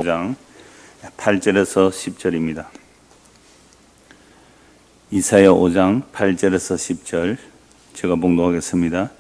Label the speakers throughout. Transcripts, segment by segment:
Speaker 1: 5장 8절에서 10절입니다. 이사야 5장 8절에서 10절 제가 봉독하겠습니다.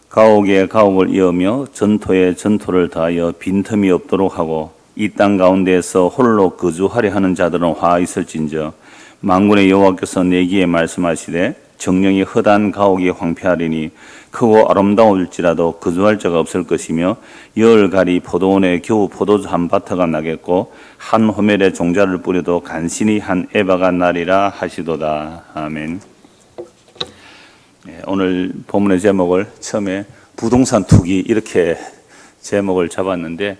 Speaker 1: 가옥에 가옥을 이으며 전토에 전토를 다하여 빈틈이 없도록 하고 이 땅 가운데에서 홀로 거주하려 하는 자들은 화 있을진저 만군의 여호와께서 내기에 말씀하시되 정령이 허다한 가옥이 황폐하리니 크고 아름다울지라도 거주할 자가 없을 것이며 열가리 포도원에 겨우 포도주 한 바타가 나겠고 한 호멜에 종자를 뿌려도 간신히 한 에바가 나리라 하시도다. 아멘. 오늘 본문의 제목을 처음에 부동산 투기 이렇게 제목을 잡았는데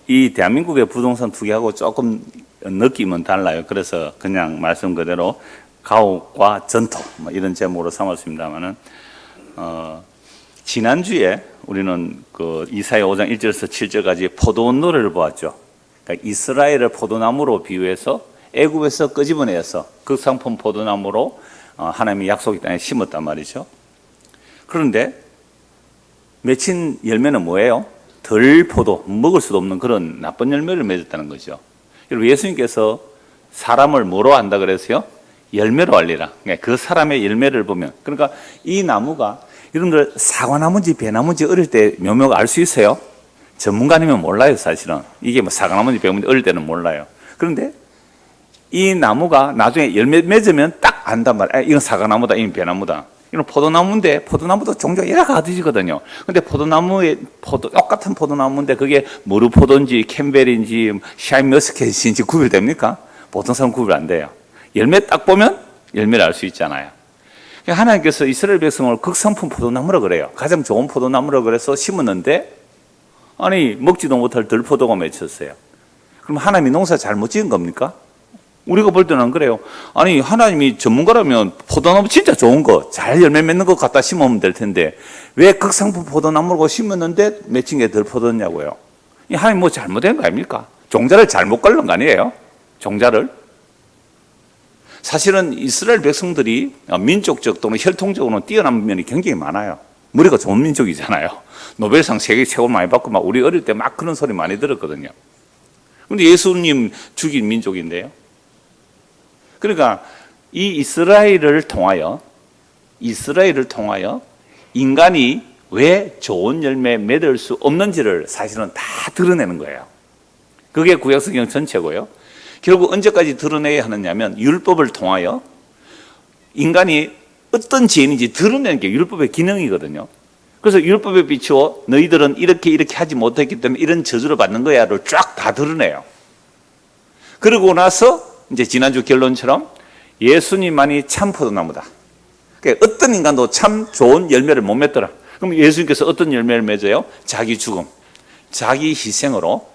Speaker 1: 이 대한민국의 부동산 투기하고 조금 느낌은 달라요. 그래서 그냥 말씀 그대로 가옥과 전토 이런 제목으로 삼았습니다만은 지난주에 우리는 그 이사야 5장 1절에서 7절까지 포도원 노래를 보았죠. 그러니까 이스라엘을 포도나무로 비유해서 애굽에서 끄집어내서 극상품 포도나무로 하나님이 약속의 땅에 심었단 말이죠. 그런데 맺힌 열매는 뭐예요? 덜 포도, 먹을 수도 없는 그런 나쁜 열매를 맺었다는 거죠. 여러분, 예수님께서 사람을 뭐로 안다 그랬어요? 열매로 알리라. 그 사람의 열매를 보면, 그러니까 이 나무가 이런 걸 사과나무인지 배나무인지 어릴 때 묘묘가 알 수 있어요? 전문가 아니면 몰라요, 사실은. 이게 뭐 사과나무인지 배나무인지 어릴 때는 몰라요. 그런데 이 나무가 나중에 열매 맺으면 딱 안단 말이에요. 이건 사과나무다, 이건 배나무다. 이건 포도나무인데, 포도나무도 종류가 여러 가지거든요. 근데 똑같은 포도나무인데 그게 머루포도인지 캠벨인지 샤인머스켓인지 구별됩니까? 보통 사람 구별 안 돼요. 열매 딱 보면 열매를 알 수 있잖아요. 하나님께서 이스라엘 백성을 극상품 포도나무라 그래요. 가장 좋은 포도나무라 그래서 심었는데, 아니, 먹지도 못할 들포도가 맺혔어요. 그럼 하나님이 농사 잘못 지은 겁니까? 우리가 볼 때는 안 그래요. 아니, 하나님이 전문가라면 포도나무 진짜 좋은 거, 잘 열매 맺는 거 갖다 심으면 될 텐데, 왜 극상품 포도나무라고 심었는데 맺힌 게 들포도냐고요. 하나님 뭐 잘못된 거 아닙니까? 종자를 잘못 걸른 거 아니에요? 종자를. 사실은 이스라엘 백성들이 민족적 또는 혈통적으로는 뛰어난 면이 굉장히 많아요. 머리가 좋은 민족이잖아요. 노벨상 세계 최고 많이 받고 막 우리 어릴 때 막 그런 소리 많이 들었거든요. 그런데 예수님 죽인 민족인데요. 그러니까 이 이스라엘을 통하여 인간이 왜 좋은 열매 맺을 수 없는지를 사실은 다 드러내는 거예요. 그게 구약성경 전체고요. 결국 언제까지 드러내야 하느냐면 율법을 통하여 인간이 어떤 죄인인지 드러내는 게 율법의 기능이거든요. 그래서 율법에 비추어 너희들은 이렇게 하지 못했기 때문에 이런 저주를 받는 거야를 쫙 다 드러내요. 그러고 나서 이제 지난주 결론처럼 예수님만이 참 포도나무다. 그러니까 어떤 인간도 참 좋은 열매를 못 맺더라. 그럼 예수님께서 어떤 열매를 맺어요? 자기 죽음, 자기 희생으로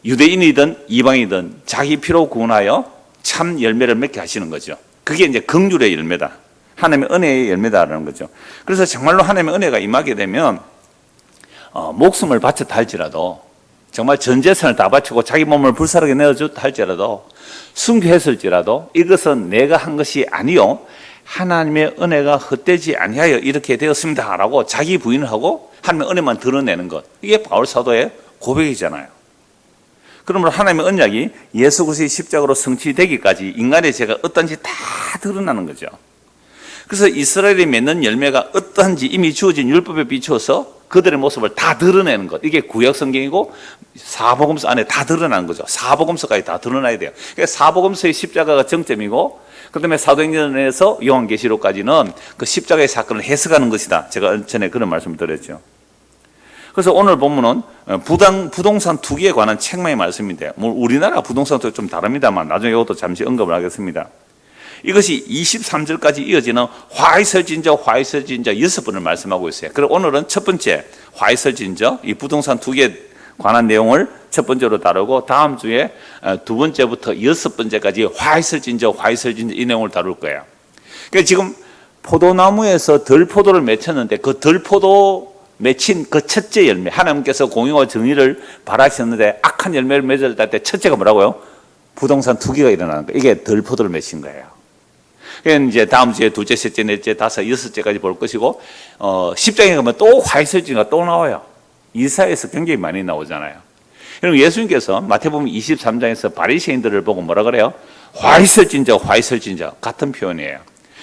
Speaker 1: 유대인이든 이방이든 자기 피로 구원하여 참 열매를 맺게 하시는 거죠. 그게 이제 긍휼의 열매다. 하나님의 은혜의 열매다라는 거죠. 그래서 정말로 하나님의 은혜가 임하게 되면 목숨을 바쳤다 할지라도, 정말 전 재산을 다 바치고 자기 몸을 불사르게 내어줬다 할지라도, 순교했을지라도 이것은 내가 한 것이 아니요 하나님의 은혜가 헛되지 아니하여 이렇게 되었습니다라고 자기 부인을 하고 하나님의 은혜만 드러내는 것, 이게 바울 사도의 고백이잖아요. 그러므로 하나님의 언약이 예수 그리스도의 십자가로 성취되기까지 인간의 죄가 어떤지 다 드러나는 거죠. 그래서 이스라엘이 맺는 열매가 어떠한지 이미 주어진 율법에 비추어서 그들의 모습을 다 드러내는 것, 이게 구약 성경이고 사복음서 안에 다 드러나는 거죠. 사복음서까지 다 드러나야 돼요. 그러니까 사복음서의 십자가가 정점이고, 그 다음에 사도행전에서 요한계시록까지는 그 십자가의 사건을 해석하는 것이다. 제가 전에 그런 말씀을 드렸죠. 그래서 오늘 본문은 부동산 투기에 관한 책망의 말씀인데, 우리나라 부동산 투기 좀 다릅니다만 나중에 이것도 잠시 언급을 하겠습니다. 이것이 23절까지 이어지는 화이설진저 6번을 말씀하고 있어요. 그리고 오늘은 첫 번째 화이설진저, 이 부동산 투기에 관한 내용을 첫 번째로 다루고, 다음 주에 두 번째부터 6번째까지 화이설진저 이 내용을 다룰 거예요. 그러니까 지금 포도나무에서 덜포도를 맺혔는데 그 덜포도 맺힌 그 첫째 열매, 하나님께서 공의와 정의를 바라셨는데 악한 열매를 맺을 때 첫째가 뭐라고요? 부동산 투기가 일어나는 거예요. 이게 덜포도를 맺힌 거예요. 이제 다음 주에 둘째, 셋째, 넷째, 다섯, 여섯째까지 볼 것이고, 10장에 가면 또 화이설진가 또 나와요. 이사야에서 굉장히 많이 나오잖아요. 여러분 예수님께서 마태복음 23장에서 바리새인들을 보고 뭐라 그래요? 화 있을진저, 화 있을진저 같은 표현이에요.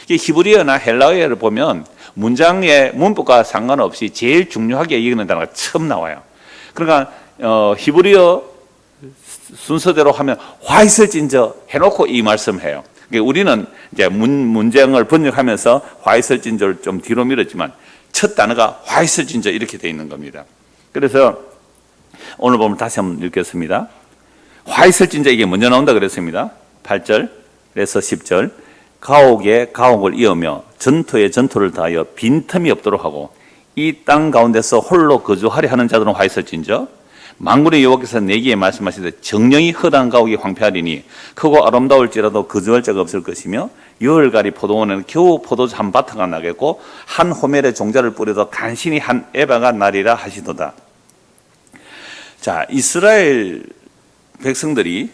Speaker 1: 히브리어나 헬라어를 보면 문장의 문법과 상관없이 제일 중요하게 여기는 단어가 처음 나와요. 그러니까 히브리어 순서대로 하면 화 있을진저 해놓고 이 말씀해요. 그러니까 우리는 이제 문장을 번역하면서 화 있을진저를 좀 뒤로 밀었지만 첫 단어가 화 있을진저 이렇게 되어 있는 겁니다. 그래서 오늘 보면 다시 한번 읽겠습니다. 화 있을진저 이게 먼저 나온다 그랬습니다. 8절에서 10절. 가옥에 가옥을 이으며 전토에 전토를 다하여 빈틈이 없도록 하고 이 땅 가운데서 홀로 거주하려 하는 자들은 화 있을진저. 만군의 여호와께서 내게 말씀하시되 정령이 허다한 가옥이 황폐하리니 크고 아름다울지라도 거주할 자가 없을 것이며 열가리 포도원에는 겨우 포도주 한 바트가 나겠고 한 호멜의 종자를 뿌려도 간신히 한 에바가 나리라 하시도다. 자, 이스라엘 백성들이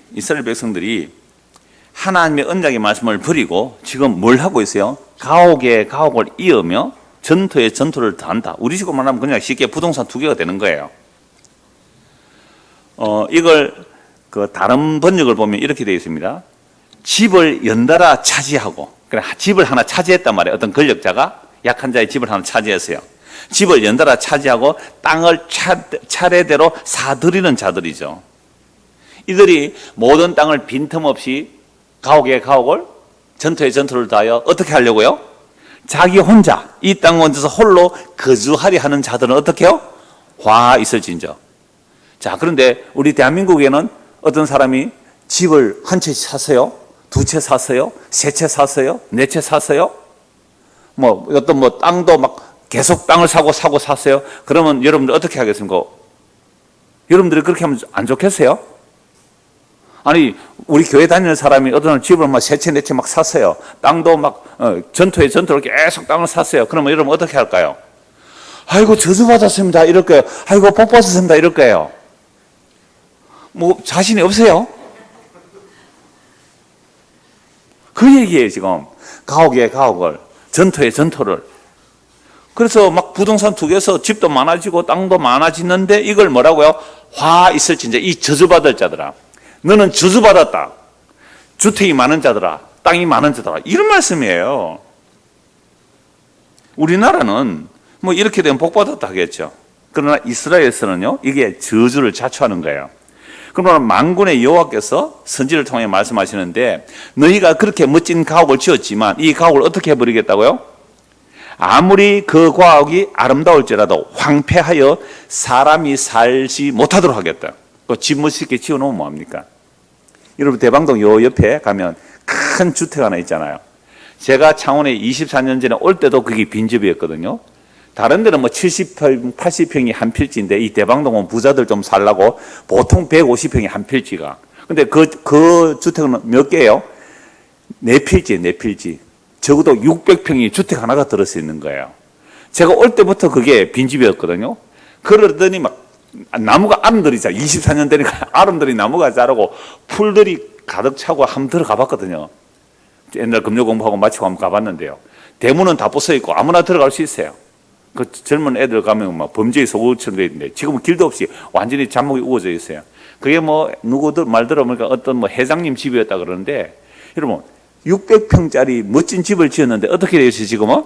Speaker 1: 하나님의 언약의 말씀을 버리고 지금 뭘 하고 있어요? 가옥에 가옥을 이으며 전토에 전토를 더한다. 우리 식으로 말하면 그냥 쉽게 부동산 두 개가 되는 거예요. 이걸 다른 번역을 보면 이렇게 되어 있습니다. 집을 연달아 차지하고, 그래 집을 하나 차지했단 말이에요. 어떤 권력자가 약한 자의 집을 하나 차지했어요. 집을 연달아 차지하고 땅을 차례대로 사들이는 자들이죠. 이들이 모든 땅을 빈틈없이 가옥에 가옥을 전토에 전토를 다하여 어떻게 하려고요? 자기 혼자 이 땅 가운데서 홀로 거주하려 하는 자들은 어떻게 해요? 화 있을진저. 자, 그런데 우리 대한민국에는 어떤 사람이 집을 한 채 샀어요? 두 채 샀어요? 세 채 샀어요? 네 채 샀어요? 어떤 땅도 막 계속 땅을 사고 샀어요? 그러면 여러분들 어떻게 하겠습니까? 여러분들이 그렇게 하면 안 좋겠어요? 아니, 우리 교회 다니는 사람이 어떤 집을 막 세 채, 네 채 막 샀어요. 땅도 막, 전토에 전토로 계속 땅을 샀어요. 그러면 여러분 어떻게 할까요? 아이고, 저주받았습니다. 이럴 거예요. 아이고, 복 받았습니다. 이럴 거예요. 자신이 없어요? 그 얘기예요, 지금. 가옥에 가옥을, 전토에 전토를. 그래서 막 부동산 두 개에서 집도 많아지고 땅도 많아지는데 이걸 뭐라고요? 화 있을진저, 이 저주받을 자들아. 너는 저주받았다. 주택이 많은 자들아, 땅이 많은 자들아. 이런 말씀이에요. 우리나라는 이렇게 되면 복받았다 하겠죠. 그러나 이스라엘에서는요, 이게 저주를 자초하는 거예요. 그러나 만군의 여호와께서 선지를 통해 말씀하시는데 너희가 그렇게 멋진 가옥을 지었지만 이 가옥을 어떻게 해버리겠다고요? 아무리 그 가옥이 아름다울지라도 황폐하여 사람이 살지 못하도록 하겠다. 집 멋있게 지어놓으면 뭐합니까? 여러분 대방동 요 옆에 가면 큰 주택 하나 있잖아요. 제가 창원에 24년 전에 올 때도 그게 빈집이었거든요. 다른 데는 70평, 80평이 한 필지인데 이 대방동은 부자들 좀 살라고 보통 150평이 한 필지가. 근데 그 주택은 몇 개예요? 4필지, 4필지. 적어도 600평이 주택 하나가 들어서 있는 거예요. 제가 올 때부터 그게 빈집이었거든요. 그러더니 나무가 아름들이 24년 되니까 아름들이 나무가 자라고 풀들이 가득 차고 한번 들어가 봤거든요. 옛날 금요 공부하고 마치고 한번 가봤는데요. 대문은 다 부서 있고 아무나 들어갈 수 있어요. 그 젊은 애들 가면 범죄의 소굴처럼 돼 있는데 지금은 길도 없이 완전히 잔목이 우거져 있어요. 그게 누구들 말 들어보니까 어떤 회장님 집이었다 그러는데 여러분 600평짜리 멋진 집을 지었는데 어떻게 되어 있어요 지금은?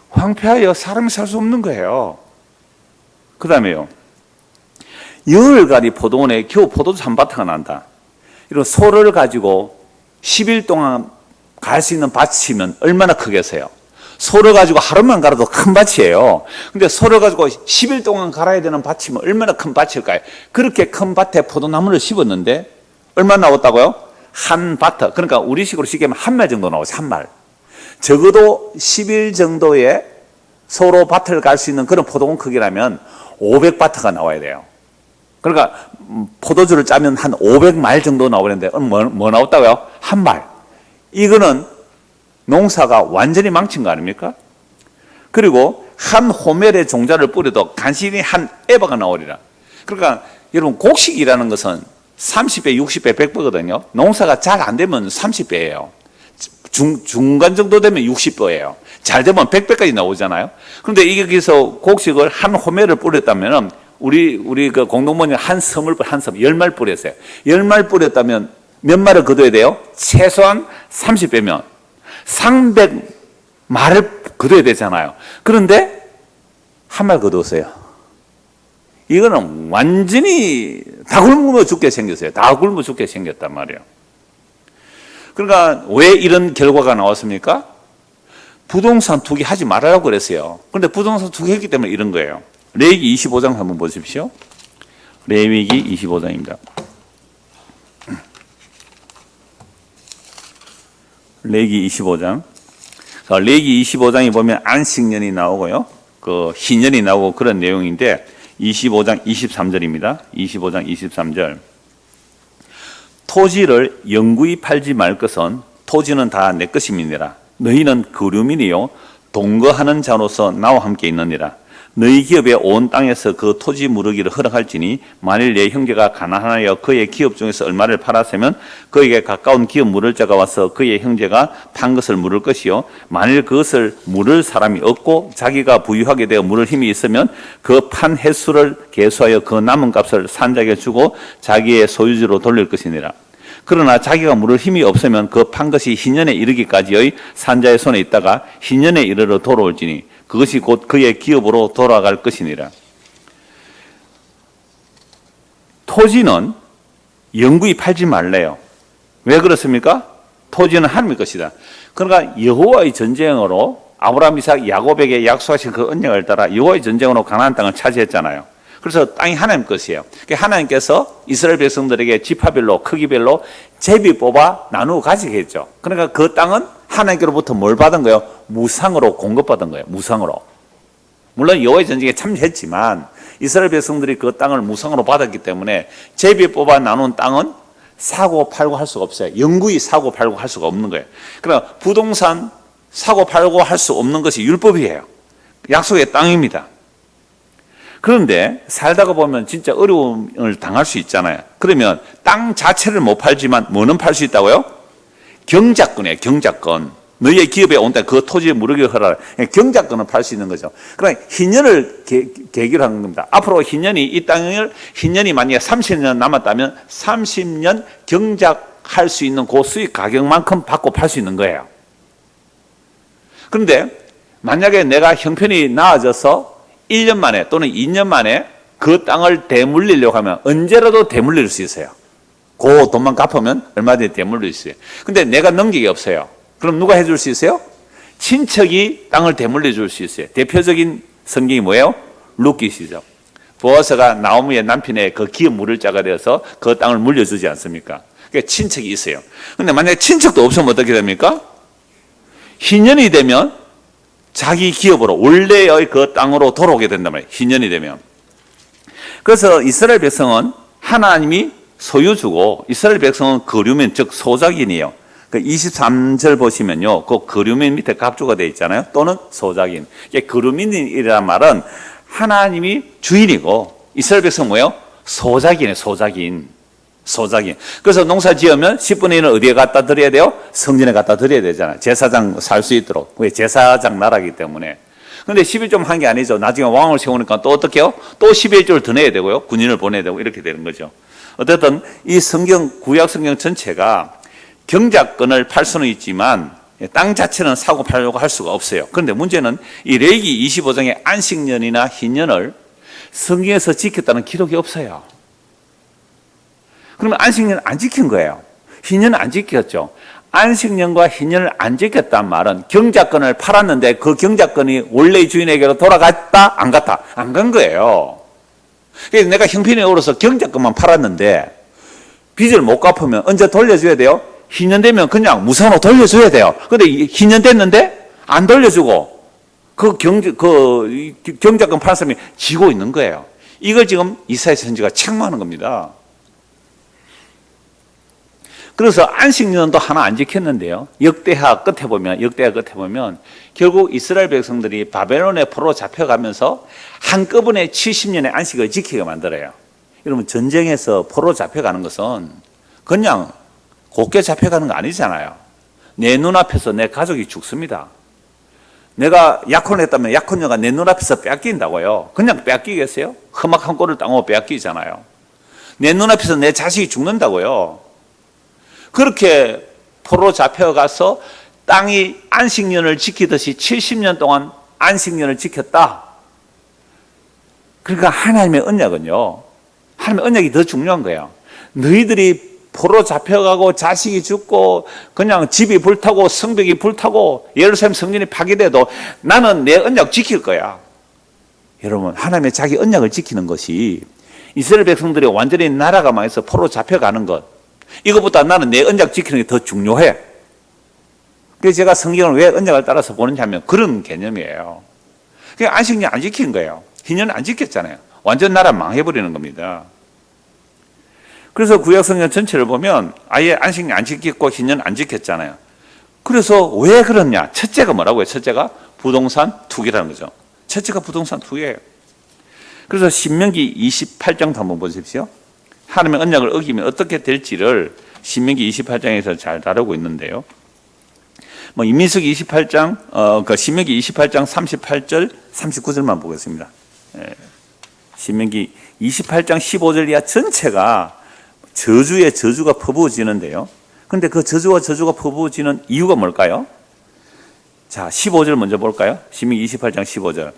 Speaker 1: 황폐하여 사람이 살 수 없는 거예요. 그 다음에요. 열가리 포도원에 겨우 포도주 한 바트가 난다. 이런 소를 가지고 10일 동안 갈 수 있는 밭이면 얼마나 크겠어요? 소를 가지고 하루만 갈아도 큰 밭이에요. 근데 소를 가지고 10일 동안 갈아야 되는 밭이면 얼마나 큰 밭일까요? 그렇게 큰 밭에 포도나무를 심었는데 얼마나 나왔다고요? 한 바트. 그러니까 우리식으로 쉽게 하면 한 말 정도 나오죠. 한 말. 적어도 10일 정도의 소로 밭을 갈 수 있는 그런 포도원 크기라면 500바트가 나와야 돼요. 그러니까 포도주를 짜면 한 500말 정도 나오는데 뭐 나왔다고요? 한 말. 이거는 농사가 완전히 망친 거 아닙니까? 그리고 한 호멜의 종자를 뿌려도 간신히 한 에바가 나오리라. 그러니까 여러분 곡식이라는 것은 30배, 60배, 100배거든요. 농사가 잘 안 되면 30배예요. 중간 정도 되면 60배예요. 잘 되면 100배까지 나오잖아요. 그런데 여기서 곡식을 한 호멜을 뿌렸다면 우리 그 공동모님 한 섬, 10마리 뿌렸어요. 10마리 뿌렸다면 몇 마리를 거둬야 돼요? 최소한 30배면 300마리를 거둬야 되잖아요. 그런데 한 마리 거두었어요. 이거는 완전히 다 굶어 죽게 생겼어요. 다 굶어 죽게 생겼단 말이에요. 그러니까 왜 이런 결과가 나왔습니까? 부동산 투기 하지 말라고 그랬어요. 그런데 부동산 투기했기 때문에 이런 거예요. 레위기 25장 한번 보십시오. 레위기 25장입니다. 레위기 25장. 자, 레위기 25장에 보면 안식년이 나오고요. 그 희년이 나오고 그런 내용인데 25장 23절입니다. 25장 23절. 토지를 영구히 팔지 말 것은 토지는 다 내 것임이니라. 너희는 거류민이요 동거하는 자로서 나와 함께 있느니라. 너희 기업의 온 땅에서 그 토지 무르기를 허락할지니 만일 내 형제가 가난하여 그의 기업 중에서 얼마를 팔았으면 그에게 가까운 기업 물을 자가 와서 그의 형제가 판 것을 물을 것이요 만일 그것을 물을 사람이 없고 자기가 부유하게 되어 물을 힘이 있으면 그 판 횟수를 계수하여 그 남은 값을 산자에게 주고 자기의 소유지로 돌릴 것이니라. 그러나 자기가 물을 힘이 없으면 그 판 것이 희년에 이르기까지의 산자의 손에 있다가 희년에 이르러 돌아올지니 그것이 곧 그의 기업으로 돌아갈 것이니라. 토지는 영구히 팔지 말래요. 왜 그렇습니까? 토지는 하나님의 것이다. 그러니까 여호와의 전쟁으로 아브라함, 이삭, 야곱에게 약속하신 그 언약을 따라 여호와의 전쟁으로 가나안 땅을 차지했잖아요. 그래서 땅이 하나님 것이에요. 하나님께서 이스라엘 백성들에게 지파별로 크기별로 제비 뽑아 나누어 가지게 했죠. 그러니까 그 땅은 하나님께로부터 뭘 받은 거예요? 무상으로 공급받은 거예요. 무상으로. 물론 여호와의 전쟁에 참여했지만 이스라엘 백성들이 그 땅을 무상으로 받았기 때문에 제비 뽑아 나눈 땅은 사고 팔고 할 수가 없어요. 영구히 사고 팔고 할 수가 없는 거예요. 그러니까 부동산 사고 팔고 할 수 없는 것이 율법이에요. 약속의 땅입니다. 그런데 살다가 보면 진짜 어려움을 당할 수 있잖아요. 그러면 땅 자체를 못 팔지만 뭐는 팔 수 있다고요? 경작권이에요. 경작권. 너희의 기업에 온 땅 그 토지에 무르기를 허락하라. 경작권을 팔 수 있는 거죠. 그러니까 희년을 계기로 하는 겁니다. 앞으로 희년이 이 땅을 희년이 만약에 30년 남았다면 30년 경작할 수 있는 그 수익 가격만큼 받고 팔 수 있는 거예요. 그런데 만약에 내가 형편이 나아져서 1년 만에 또는 2년 만에 그 땅을 되물리려고 하면 언제라도 되물릴 수 있어요. 그 돈만 갚으면 얼마든지 되물릴 수 있어요. 근데 내가 넘기기 없어요. 그럼 누가 해줄 수 있어요? 친척이 땅을 되물려 줄 수 있어요. 대표적인 성경이 뭐예요? 룻기시죠. 보아스가 나오미의 남편의 그 기업 물을 자가 되어서 그 땅을 물려주지 않습니까? 그러니까 친척이 있어요. 근데 만약에 친척도 없으면 어떻게 됩니까? 희년이 되면 자기 기업으로 원래의 그 땅으로 돌아오게 된단 말이에요. 희년이 되면. 그래서 이스라엘 백성은 하나님이 소유주고 이스라엘 백성은 거류민 즉 소작인이에요. 그 23절 보시면요. 그 거류민 밑에 갑주가 되어 있잖아요. 또는 소작인. 거류민이라는 말은 하나님이 주인이고 이스라엘 백성은 뭐예요? 소작인이에요. 소작인. 그래서 농사 지으면 10분의 1은 어디에 갖다 드려야 돼요? 성전에 갖다 드려야 되잖아요. 제사장 살 수 있도록. 왜? 제사장 나라기 때문에. 근데 11조 한 게 아니죠. 나중에 왕을 세우니까 또 어떻게 해요? 또 11조를 더 내야 되고요. 군인을 보내야 되고 이렇게 되는 거죠. 어쨌든 이 구약 성경 전체가 경작권을 팔 수는 있지만 땅 자체는 사고 팔려고 할 수가 없어요. 그런데 문제는 이 레위기 25장의 안식년이나 희년을 성경에서 지켰다는 기록이 없어요. 그러면 안식년을 안 지킨 거예요. 희년을 안 지켰죠. 안식년과 희년을 안 지켰단 말은 경작권을 팔았는데 그 경작권이 원래의 주인에게로 돌아갔다? 안 갔다? 안 간 거예요. 그래서 내가 형편이 어려서 경작권만 팔았는데 빚을 못 갚으면 언제 돌려줘야 돼요? 희년 되면 그냥 무상으로 돌려줘야 돼요. 근데 희년 됐는데 안 돌려주고 그 경작권 파는 사람이 지고 있는 거예요. 이걸 지금 이사야 선지가 책망하는 겁니다. 그래서 안식년도 하나 안 지켰는데요. 역대하 끝에 보면 결국 이스라엘 백성들이 바벨론의 포로로 잡혀가면서 한꺼번에 70년의 안식을 지키게 만들어요. 여러분 전쟁에서 포로로 잡혀가는 것은 그냥 곱게 잡혀가는 거 아니잖아요. 내 눈앞에서 내 가족이 죽습니다. 내가 약혼했다면 약혼녀가 내 눈앞에서 빼앗긴다고요. 그냥 빼앗기겠어요? 험악한 꼴을 당하고 빼앗기잖아요. 내 눈앞에서 내 자식이 죽는다고요. 그렇게 포로로 잡혀가서 땅이 안식년을 지키듯이 70년 동안 안식년을 지켰다. 그러니까 하나님의 언약은요, 하나님의 언약이 더 중요한 거예요. 너희들이 포로 잡혀가고 자식이 죽고 그냥 집이 불타고 성벽이 불타고 예루살렘 성전이 파괴돼도 나는 내 언약 지킬 거야. 여러분, 하나님의 자기 언약을 지키는 것이 이스라엘 백성들이 완전히 나라가 망해서 포로 잡혀가는 것, 이것보다 나는 내 언약 지키는 게 더 중요해. 그래서 제가 성경을 왜 언약을 따라서 보는지 하면 그런 개념이에요. 그냥 안식년 안 지킨 거예요. 희년 안 지켰잖아요. 완전 나라 망해버리는 겁니다. 그래서 구약성경 전체를 보면 아예 안식년 안 지켰고 희년 안 지켰잖아요. 그래서 왜 그러냐? 첫째가 뭐라고요? 첫째가 부동산 투기라는 거죠. 첫째가 부동산 투기예요. 그래서 신명기 28장도 한번 보십시오. 하나님의 언약을 어기면 어떻게 될지를 신명기 28장에서 잘 다루고 있는데요. 민수기 28장, 신명기 28장 38절, 39절만 보겠습니다. 신명기 28장 15절 이하 전체가 저주의 저주가 퍼부어지는데요. 그런데 그 저주와 저주가 퍼부어지는 이유가 뭘까요? 자, 15절 먼저 볼까요? 신명기 28장 15절.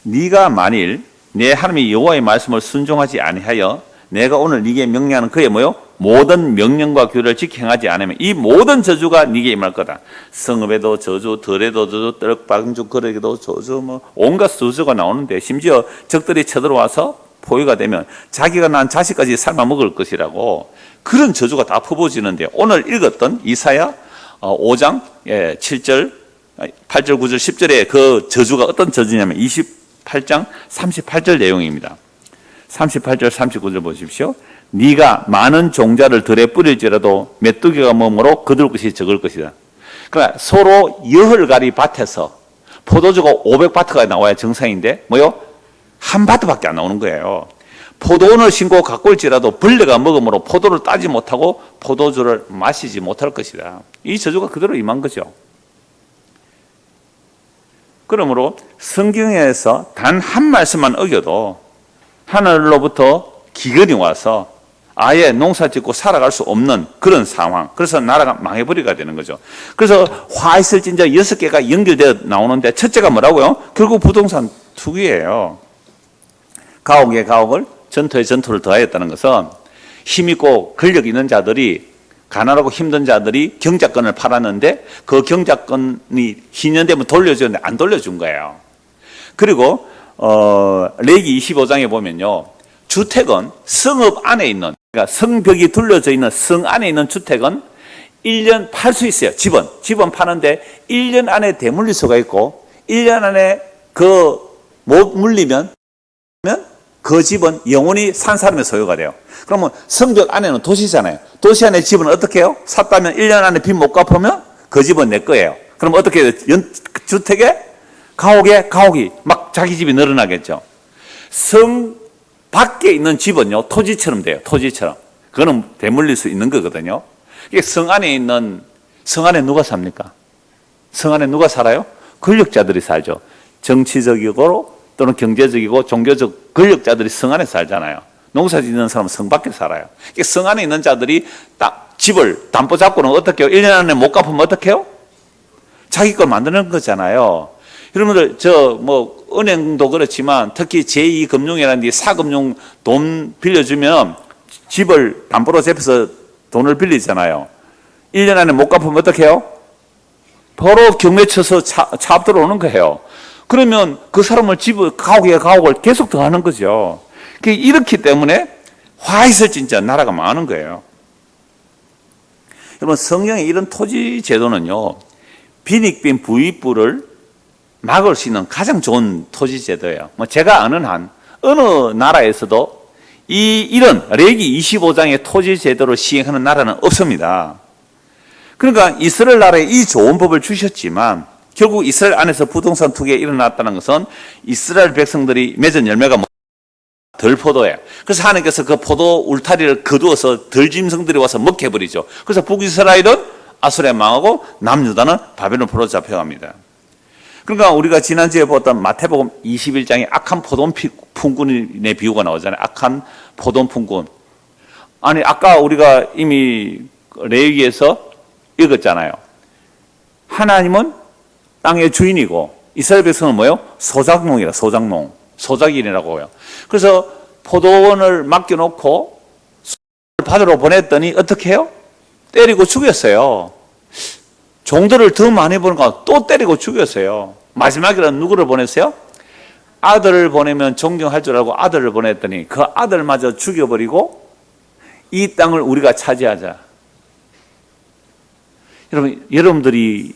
Speaker 1: 네가 만일 내 하나님의 여호와의 말씀을 순종하지 아니하여 내가 오늘 네게 명령하는 그의 뭐요? 모든 명령과 규례를 지켜 행하지 않으면 이 모든 저주가 네게 임할 거다. 성읍에도 저주, 들에도 저주, 떡방주 거래에도 저주, 온갖 저주가 나오는데 심지어 적들이 쳐들어와서 포위가 되면 자기가 낳은 자식까지 삶아 먹을 것이라고 그런 저주가 다 퍼부어지는데 오늘 읽었던 이사야 5장 7절, 8절, 9절, 10절에 그 저주가 어떤 저주냐면 28장 38절 내용입니다. 38절, 39절 보십시오. 네가 많은 종자를 들에 뿌릴지라도 메뚜기가 몸으로 거둘 것이 적을 것이다. 그러니까 서로 여흘가리 밭에서 포도주가 500바트가 나와야 정상인데 뭐요? 한 바트밖에 안 나오는 거예요. 포도원을 심고 가꿀지라도 벌레가 먹음으로 포도를 따지 못하고 포도주를 마시지 못할 것이다. 이 저주가 그대로 임한 거죠. 그러므로 성경에서 단 한 말씀만 어겨도 하늘로부터 기근이 와서 아예 농사 짓고 살아갈 수 없는 그런 상황. 그래서 나라가 망해버리게 되는 거죠. 그래서 화 있을진저 6개가 연결되어 나오는데 첫째가 뭐라고요? 결국 부동산 투기예요. 가옥에 가옥을, 전투에 전투를 더하였다는 것은 힘있고 권력 있는 자들이 가난하고 힘든 자들이 경작권을 팔았는데 그 경작권이 희년되면 돌려주는데 안 돌려준 거예요. 그리고 레위기 25장에 보면요, 주택은 성읍 안에 있는, 그러니까 성벽이 둘러져 있는 성 안에 있는 주택은 1년 팔 수 있어요. 집은 파는데 1년 안에 대물릴 수가 있고 1년 안에 못 물리면 그 집은 영원히 산 사람의 소유가 돼요. 그러면 성벽 안에는 도시잖아요. 도시 안에 집은 어떻게 해요? 샀다면 1년 안에 빚 못 갚으면 그 집은 내 거예요. 그럼 어떻게 해요? 주택에 가옥이 막 자기 집이 늘어나겠죠. 성 밖에 있는 집은요, 토지처럼 돼요. 토지처럼. 그거는 되물릴 수 있는 거거든요. 이게 성 안에 누가 삽니까? 성 안에 누가 살아요? 권력자들이 살죠. 정치적이고 또는 경제적이고 종교적 권력자들이 성 안에 살잖아요. 농사 짓는 사람은 성 밖에 살아요. 성 안에 있는 자들이 집을 담보 잡고는 어떻게 해요? 1년 안에 못 갚으면 어떻게 해요? 자기 걸 만드는 거잖아요. 여러분들, 은행도 그렇지만 특히 제2금융이라든지 사금융 돈 빌려주면 집을 담보로 잡혀서 돈을 빌리잖아요. 1년 안에 못 갚으면 어떻게 해요? 바로 경매 쳐서 차압 들어오는 거예요. 그러면 그 사람을 가옥을 계속 더 하는 거죠. 이렇기 때문에 화 있을 진짜 나라가 망하는 거예요. 여러분, 성경의 이런 토지 제도는요, 빈익빈 부익부를 막을 수 있는 가장 좋은 토지 제도예요. 제가 아는 한 어느 나라에서도 이런 레위기 25장의 토지 제도를 시행하는 나라는 없습니다. 그러니까 이스라엘 나라에 이 좋은 법을 주셨지만 결국 이스라엘 안에서 부동산 투기가 일어났다는 것은 이스라엘 백성들이 맺은 열매가 덜 포도예요. 그래서 하나님께서 그 포도 울타리를 거두어서 덜 짐승들이 와서 먹게 해버리죠. 그래서 북이스라엘은 아수르에 망하고 남유다는 바벨론 포로 잡혀갑니다. 그러니까 우리가 지난주에 보던 마태복음 21장에 악한 포도원 품꾼의 비유가 나오잖아요. 악한 포도원 품꾼. 아니 아까 우리가 이미 레위기에서 읽었잖아요. 하나님은 땅의 주인이고 이스라엘 백성은 뭐예요? 소작농이라 소작농. 소작인이라고 해요. 그래서 포도원을 맡겨놓고 받으러 보냈더니 어떻게 해요? 때리고 죽였어요. 종들을 더 많이 보니까 또 때리고 죽였어요. 마지막에는 누구를 보냈어요? 아들을 보내면 존경할 줄 알고 아들을 보냈더니 그 아들마저 죽여버리고 이 땅을 우리가 차지하자. 여러분들이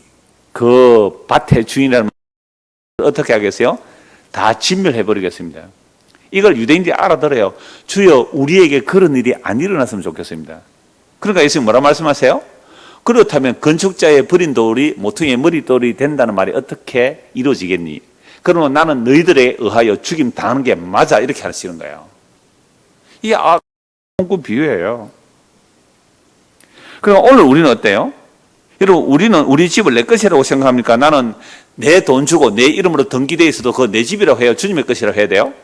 Speaker 1: 그 밭의 주인이라는 어떻게 하겠어요? 다 진멸해버리겠습니다. 이걸 유대인들이 알아들어요. 주여 우리에게 그런 일이 안 일어났으면 좋겠습니다. 그러니까 예수님 뭐라 말씀하세요? 그렇다면 건축자의 버린 돌이 모퉁이의 머릿돌이 된다는 말이 어떻게 이루어지겠니? 그러면 나는 너희들에 의하여 죽임 당하는 게 맞아 이렇게 하시는 거예요. 이게 공구 비유예요. 그럼 오늘 우리는 어때요? 여러분 우리는 우리 집을 내 것이라고 생각합니까? 나는 내 돈 주고 내 이름으로 등기되어 있어도 그거 내 집이라고 해요? 주님의 것이라고 해야 돼요?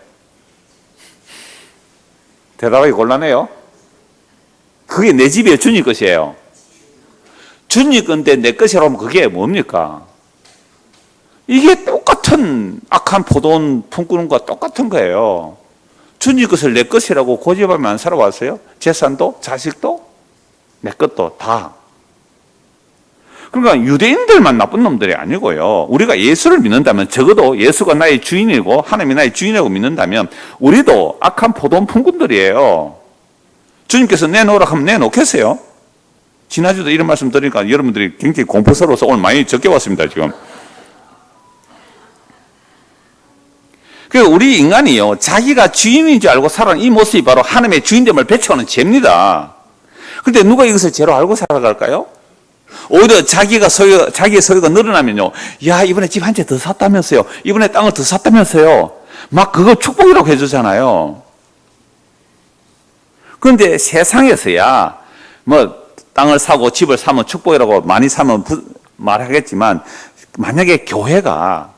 Speaker 1: 대답하기 곤란해요. 그게 내 집이에요? 주님 것이에요? 주님 건데 내 것이라고 하면 그게 뭡니까? 이게 똑같은 악한 포도원 품꾸는 것과 똑같은 거예요. 주님 것을 내 것이라고 고집하면 안 살아왔어요? 재산도 자식도 내 것도 다. 그러니까 유대인들만 나쁜 놈들이 아니고요. 우리가 예수를 믿는다면 적어도 예수가 나의 주인이고 하나님이 나의 주인이라고 믿는다면 우리도 악한 포도원 품꾼들이에요. 주님께서 내놓으라 하면 내놓겠어요? 지난주도 이런 말씀 드리니까 여러분들이 굉장히 공포스러워서 오늘 많이 적게 왔습니다, 지금. 그러니까 우리 인간이요, 자기가 주인인 줄 알고 살아가는 이 모습이 바로 하나님의 주인됨을 배척하는 죄입니다. 그런데 누가 이것을 죄로 알고 살아갈까요? 오히려 자기의 소유가 늘어나면요, 야, 이번에 집 한 채 더 샀다면서요. 이번에 땅을 더 샀다면서요. 막 그거 축복이라고 해주잖아요. 그런데 세상에서야 뭐 땅을 사고 집을 사면 축복이라고 많이 사면 말하겠지만 만약에 교회가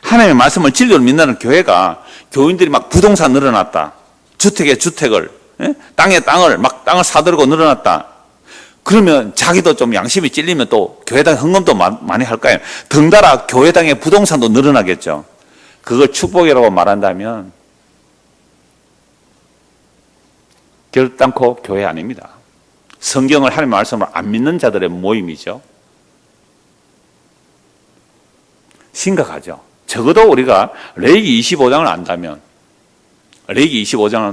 Speaker 1: 하나님의 말씀을 진리로 믿는 교회가 교인들이 막 부동산 늘어났다. 주택에 주택을, 땅에 땅을 사들고 늘어났다. 그러면 자기도 좀 양심이 찔리면 또 교회당 헌금도 많이 할까요? 덩달아 교회당의 부동산도 늘어나겠죠. 그걸 축복이라고 말한다면 결단코 교회 아닙니다. 성경을 하나님의 말씀을 안 믿는 자들의 모임이죠. 심각하죠. 적어도 우리가 레위기 25장을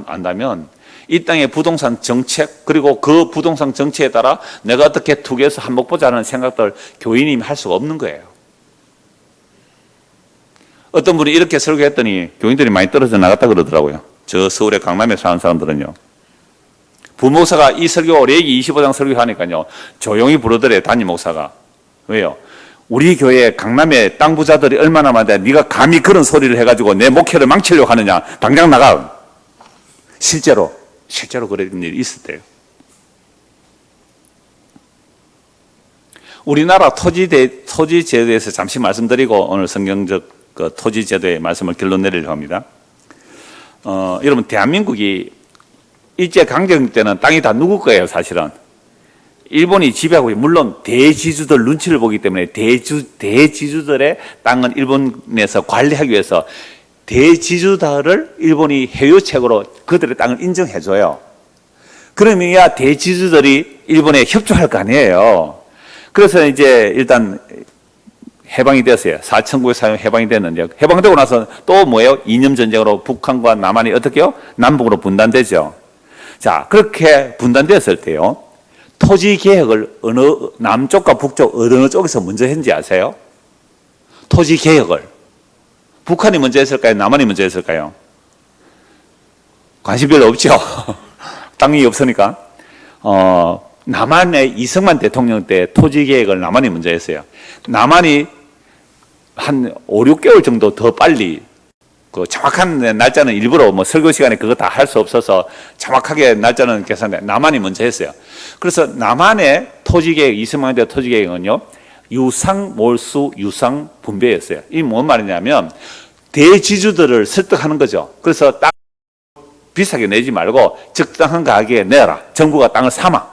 Speaker 1: 안다면 이 땅의 부동산 정책 그리고 그 부동산 정책에 따라 내가 어떻게 투기해서 한몫 보자는 생각들 교인이 할 수가 없는 거예요. 어떤 분이 이렇게 설교했더니 교인들이 많이 떨어져 나갔다 그러더라고요. 저 서울의 강남에 사는 사람들은요. 부목사가 이 설교 레위기 25장 설교하니까요. 조용히 부르더래 담임 목사가. 왜요? 우리 교회 강남에 땅 부자들이 얼마나 많은데 네가 감히 그런 소리를 해가지고 내 목회를 망치려고 하느냐. 당장 나가. 실제로 그런 일이 있었대요. 우리나라 토지제도에 대해서 잠시 말씀드리고 오늘 성경적 그 토지제도의 말씀을 결론 내리려고 합니다. 여러분 대한민국이 일제강점기 때는 땅이 다 누구 거예요, 사실은. 일본이 지배하고, 물론 대지주들 눈치를 보기 때문에 대지주들의 땅은 일본에서 관리하기 위해서 대지주들을 일본이 회유책으로 그들의 땅을 인정해줘요. 그러면야 대지주들이 일본에 협조할 거 아니에요. 그래서 이제 일단 해방이 됐어요. 4,904년 해방이 됐는데, 해방되고 나서 또 뭐예요? 이념전쟁으로 북한과 남한이 어떻게 해요? 남북으로 분단되죠. 자, 그렇게 분단됐을 때요, 토지 개혁을 남쪽과 북쪽 어느 쪽에서 먼저 했는지 아세요? 토지 개혁을. 북한이 먼저 했을까요? 남한이 먼저 했을까요? 관심 별로 없죠? 땅이 없으니까. 남한의 이승만 대통령 때 토지 개혁을 남한이 먼저 했어요. 남한이 한 5, 6개월 정도 더 빨리, 그 정확한 날짜는 일부러 뭐 설교 시간에 그거 다 할 수 없어서 정확하게 날짜는 계산돼 남한이 먼저 했어요. 그래서 남한의 토지계획, 이승만 때 토지계획은요, 유상 몰수 유상 분배였어요. 이 뭔 말이냐면 대지주들을 설득하는 거죠. 그래서 땅 비싸게 내지 말고 적당한 가격에 내라. 정부가 땅을 사마.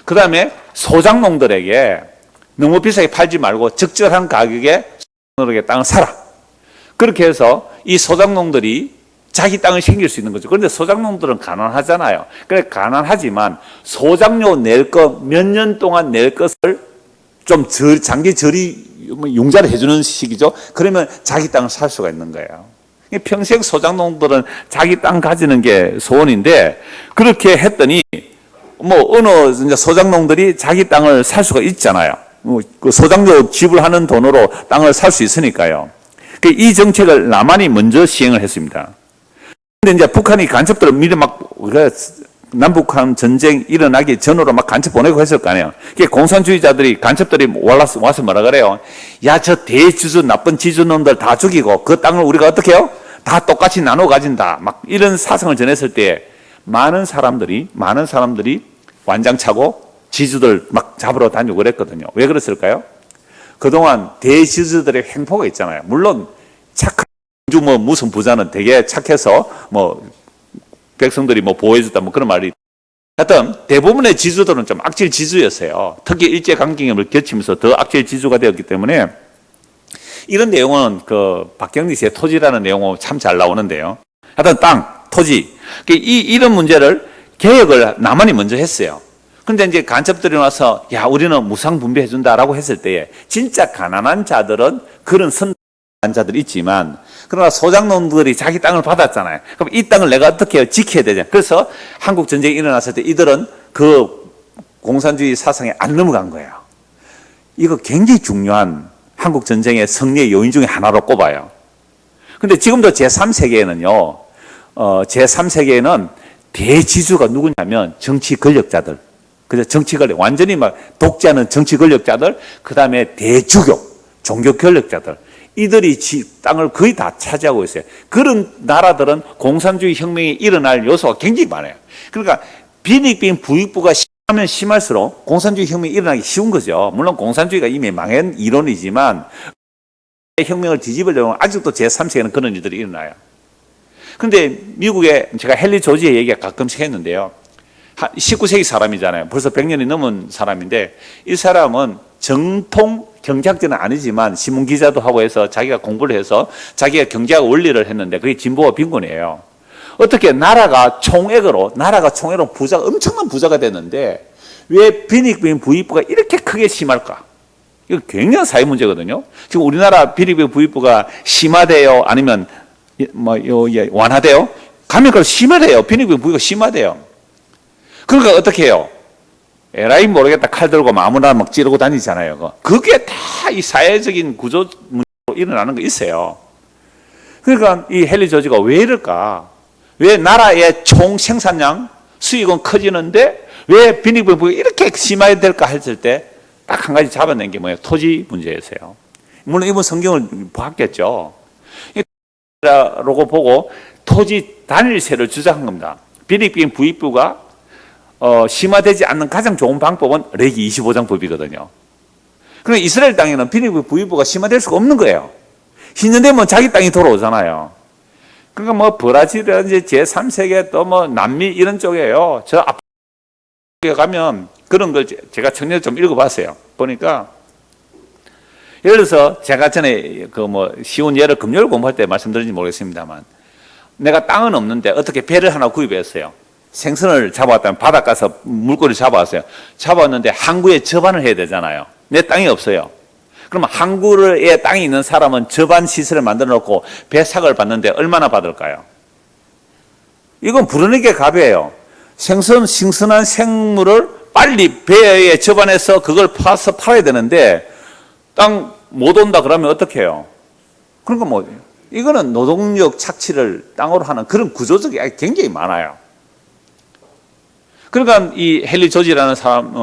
Speaker 1: 그 다음에 소작농들에게 너무 비싸게 팔지 말고 적절한 가격에 소작농들에게 땅을 사라. 그렇게 해서 이 소작농들이 자기 땅을 챙길 수 있는 거죠. 그런데 소작농들은 가난하잖아요. 그래 가난하지만 소작료 낼 것, 몇 년 동안 낼 것을 좀 장기 절이 융자를 해주는 식이죠. 그러면 자기 땅을 살 수가 있는 거예요. 평생 소작농들은 자기 땅 가지는 게 소원인데 그렇게 했더니 뭐 어느 이제 소작농들이 자기 땅을 살 수가 있잖아요. 그 소작료 지불하는 돈으로 땅을 살 수 있으니까요. 이 정책을 남한이 먼저 시행을 했습니다. 근데 이제 북한이 간첩들을 미리 막 남북한 전쟁 일어나기 전으로 막 간첩 보내고 했을 거 아니에요. 공산주의자들이 간첩들이 와서 뭐라 그래요? 야, 저 대주주 나쁜 지주놈들 다 죽이고 그 땅을 우리가 어떻게 해요? 다 똑같이 나눠 가진다. 막 이런 사상을 전했을 때 많은 사람들이 완장차고 지주들 막 잡으러 다니고 그랬거든요. 왜 그랬을까요? 그동안 대지주들의 횡포가 있잖아요. 물론 착한 무슨 부자는 되게 착해서 백성들이 보호해줬다 그런 말이. 하여튼 대부분의 지주들은 좀 악질 지주였어요. 특히 일제강점기를 거치면서 더 악질 지주가 되었기 때문에 이런 내용은 그 박경리 씨의 토지라는 내용은 참 잘 나오는데요. 하여튼 땅, 토지. 이런 문제를 개혁을 남한이 먼저 했어요. 근데 이제 간첩들이 와서 야, 우리는 무상 분배해준다라고 했을 때에 진짜 가난한 자들은 그런 선한 자들이 있지만 그러나 소작농들이 자기 땅을 받았잖아요. 그럼 이 땅을 내가 어떻게 해요? 지켜야 되잖아요. 그래서 한국 전쟁이 일어났을 때 이들은 그 공산주의 사상에 안 넘어간 거예요. 이거 굉장히 중요한 한국 전쟁의 승리의 요인 중에 하나로 꼽아요. 근데 지금도 제3세계에는요, 제3세계에는 대지주가 누구냐면 정치 권력자들. 그래서 정치 권력, 완전히 막 독재하는 정치 권력자들, 그 다음에 대주교, 종교 권력자들. 이들이 땅을 거의 다 차지하고 있어요. 그런 나라들은 공산주의 혁명이 일어날 요소가 굉장히 많아요. 그러니까 빈익빈 부익부가 심하면 심할수록 공산주의 혁명이 일어나기 쉬운 거죠. 물론 공산주의가 이미 망한 이론이지만 혁명을 뒤집으려면 아직도 제3세계는 그런 일들이 일어나요. 그런데 미국에 제가 헨리 조지의 얘기가 가끔씩 했는데요. 19세기 사람이잖아요. 벌써 100년이 넘은 사람인데 이 사람은 정통 경제학자는 아니지만 신문기자도 하고 해서 자기가 공부를 해서 자기가 경제학 원리를 했는데 그게 진보와 빈곤이에요. 어떻게 나라가 총액으로 부자가 엄청난 부자가 됐는데 왜 빈익빈 부익부가 이렇게 크게 심할까? 이거 굉장한 사회 문제거든요. 지금 우리나라 빈익빈 부익부가 심하대요? 아니면 완화돼요? 가면 갈수록 심하대요. 빈익빈 부익부가 심하대요. 그러니까 어떻게 해요? 에라이 모르겠다 칼 들고 아무나 막 찌르고 다니잖아요. 그게 다 이 사회적인 구조 문제로 일어나는 거 있어요. 그러니까 이 헨리 조지가 왜 이럴까? 왜 나라의 총 생산량 수익은 커지는데 왜 빈익빈 부익이 이렇게 심해야 될까 했을 때 딱 한 가지 잡아낸 게 뭐예요? 토지 문제였어요. 물론 이번 성경을 봤겠죠. 라고 보고 토지 단일세를 주장한 겁니다. 빈익빈 부익부가 심화되지 않는 가장 좋은 방법은 레기 25장 법이거든요. 그러니까 이스라엘 땅에는 빈익빈 부익부가 심화될 수가 없는 거예요. 신년되면 자기 땅이 돌아오잖아요. 그러니까 브라질이라든지 제3세계 또 남미 이런 쪽에요. 저 앞에 가면 그런 걸 제가 청년에 좀 읽어봤어요. 보니까 예를 들어서 제가 전에 쉬운 예를 금요일 공부할 때 말씀드린지 모르겠습니다만 내가 땅은 없는데 어떻게 배를 하나 구입했어요. 생선을 잡아왔다면 바닷가에서 물고기를 잡아왔어요. 잡아왔는데 항구에 접안을 해야 되잖아요. 내 땅이 없어요. 그러면 항구에 땅이 있는 사람은 접안 시설을 만들어 놓고 배삭을 받는데 얼마나 받을까요? 이건 불어넣기의 값이에요. 신선한 생물을 빨리 배에 접안해서 그걸 파서 팔아야 되는데 땅 못 온다 그러면 어떻게 해요? 그러니까 이거는 노동력 착취를 땅으로 하는 그런 구조적이 굉장히 많아요. 그러니까 이 헨리 조지라는 사람,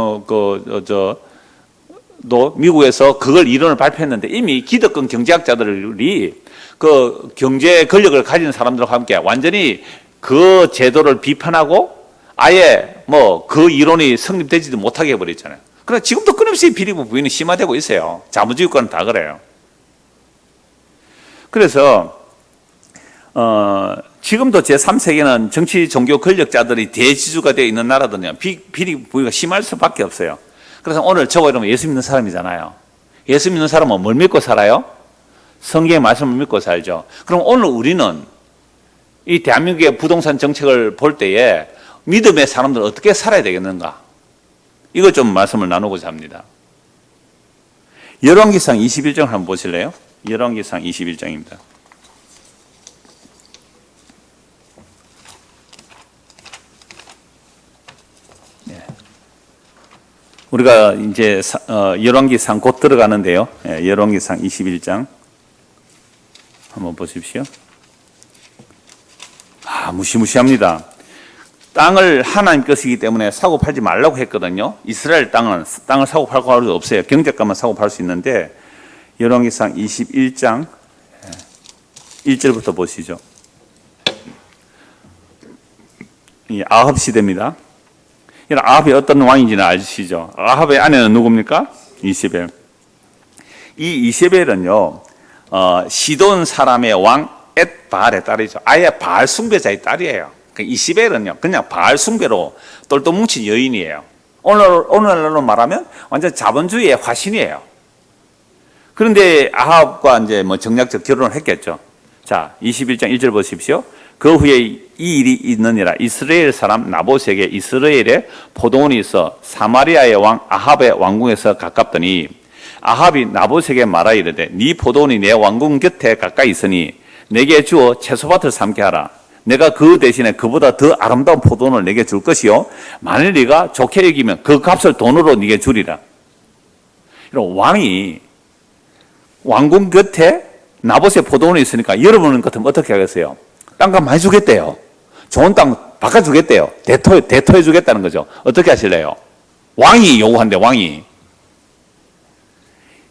Speaker 1: 도 미국에서 그걸 이론을 발표했는데 이미 기득권 경제학자들이 그 경제 권력을 가진 사람들과 함께 완전히 그 제도를 비판하고 아예 그 이론이 성립되지도 못하게 해버렸잖아요. 그러나 지금도 끊임없이 비리부 부인이 심화되고 있어요. 자본주의권은 다 그래요. 그래서 지금도 제3세계는 정치, 종교 권력자들이 대지주가 되어 있는 나라들은요, 비리 부위가 심할 수밖에 없어요. 그래서 오늘 저거 이러면 예수 믿는 사람이잖아요. 예수 믿는 사람은 뭘 믿고 살아요? 성경의 말씀을 믿고 살죠. 그럼 오늘 우리는 이 대한민국의 부동산 정책을 볼 때에 믿음의 사람들 어떻게 살아야 되겠는가? 이거 좀 말씀을 나누고자 합니다. 열왕기상 21장 한번 보실래요? 열왕기상 21장입니다. 우리가 이제 열왕기상 곧 들어가는데요. 열왕기상 21장 한번 보십시오. 무시무시합니다. 땅을 하나님 것이기 때문에 사고 팔지 말라고 했거든요. 이스라엘 땅을 사고 팔고 할 수 없어요. 경작가만 사고 팔 수 있는데 열왕기상 21장 1절부터 보시죠. 이 아합 시대입니다. 아합이 어떤 왕인지는 아시죠? 아합의 아내는 누굽니까? 이세벨. 이 이세벨은요, 시돈 사람의 왕 엣바알의 딸이죠. 아예 바알 숭배자의 딸이에요. 이세벨은요, 그냥 바알 숭배로 똘똘 뭉친 여인이에요. 오늘날로 말하면 완전 자본주의의 화신이에요. 그런데 아합과 이제 정략적 결혼을 했겠죠. 자, 21장 1절 보십시오. 그 후에 이 일이 있느니라. 이스라엘 사람 나봇에게 이스라엘에 포도원이 있어 사마리아의 왕 아합의 왕궁에서 가깝더니 아합이 나봇에게 말하 이르되 네 포도원이 내 왕궁 곁에 가까이 있으니 내게 주어 채소밭을 삼게 하라. 내가 그 대신에 그보다 더 아름다운 포도원을 내게 줄 것이요 만일 네가 좋게 여기면 그 값을 돈으로 네게 주리라. 이런 왕이 왕궁 곁에 나봇의 포도원이 있으니까 여러분 같으면 어떻게 하겠어요? 땅값 많이 주겠대요. 좋은 땅 바꿔주겠대요. 대토해 주겠다는 거죠. 어떻게 하실래요? 왕이 요구한대, 왕이.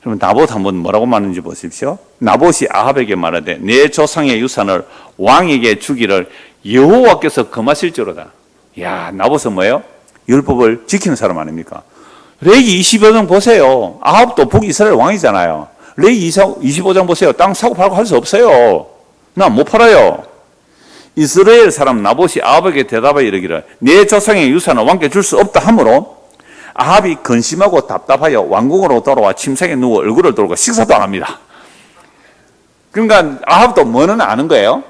Speaker 1: 그러면 나봇 한번 뭐라고 말하는지 보십시오. 나봇이 아합에게 말하되 내 조상의 유산을 왕에게 주기를 여호와께서 금하실지로다. 야, 나봇은 뭐예요? 율법을 지키는 사람 아닙니까? 레위 25장 보세요. 아합도 북이스라엘 왕이잖아요. 레위 25장 보세요. 땅 사고 팔고 할 수 없어요. 나 못 팔아요. 이스라엘 사람 나봇이 아합에게 대답하여 이르기를 내 조상의 유산을 왕께 줄 수 없다 하므로 아합이 근심하고 답답하여 왕궁으로 돌아와 침상에 누워 얼굴을 돌고 식사도 안 합니다. 그러니까 아합도 뭐는 아는 거예요?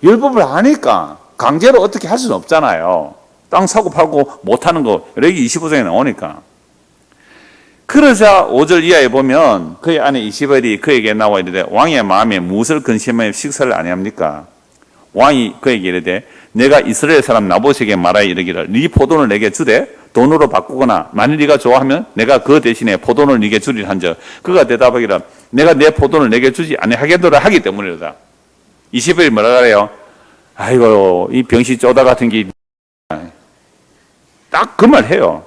Speaker 1: 율법을 아니까 강제로 어떻게 할 수는 없잖아요. 땅 사고 팔고 못하는 거 레위 25장에 나오니까. 그러자 5절 이하에 보면 그의 아내 이시벨이 그에게 나와 이르되 왕의 마음에 무엇을 근심하여 식사를 아니합니까? 왕이 그에게 이르되 내가 이스라엘 사람 나봇에게 말하여 이르기를 네 포도를 내게 주되 돈으로 바꾸거나 만일 네가 좋아하면 내가 그 대신에 포도를 네게 주리라 한즉 그가 대답하기를 내가 내 포도를 내게 주지 아니하겠노라 하기 때문이다. 이시벨이 뭐라 그래요? 아이고 이 병시 쪼다 같은 게 딱 그 말 해요.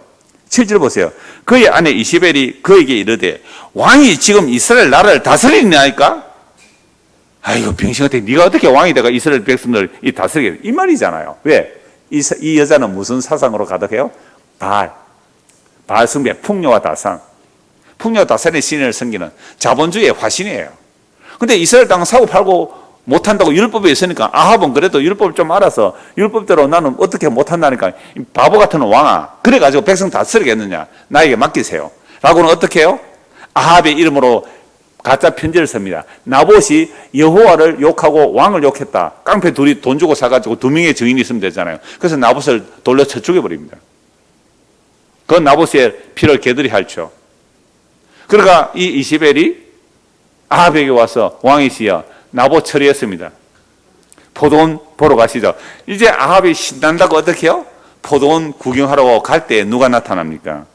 Speaker 1: 7절 보세요. 그의 아내 이시벨이 그에게 이르되 왕이 지금 이스라엘 나라를 다스리냐니까? 아이고 병신 같아. 네가 어떻게 왕이 돼가 이스라엘 백성들 이 다스리게 이 말이잖아요. 왜? 이 여자는 무슨 사상으로 가득해요? 바알 숭배, 풍요와 다산. 풍요와 다산의 신을 섬기는 자본주의의 화신이에요. 근데 이스라엘 땅 사고 팔고 못한다고 율법에 있으니까 아합은 그래도 율법을 좀 알아서 율법대로 나는 어떻게 못한다니까 바보 같은 왕아 그래가지고 백성 다스리겠느냐 나에게 맡기세요 라고는 어떻게 해요? 아합의 이름으로 가짜 편지를 씁니다. 나봇이 여호와를 욕하고 왕을 욕했다. 깡패 둘이 돈 주고 사가지고 두 명의 증인이 있으면 되잖아요. 그래서 나봇을 돌려쳐 죽여버립니다. 그 나봇의 피를 개들이 핥죠. 그러니까 이 이시벨이 아합에게 와서 왕이시여 나봇 처리했습니다. 포도원 보러 가시죠. 이제 아합이 신난다고 어떻게 해요? 포도원 구경하러 갈 때 누가 나타납니까?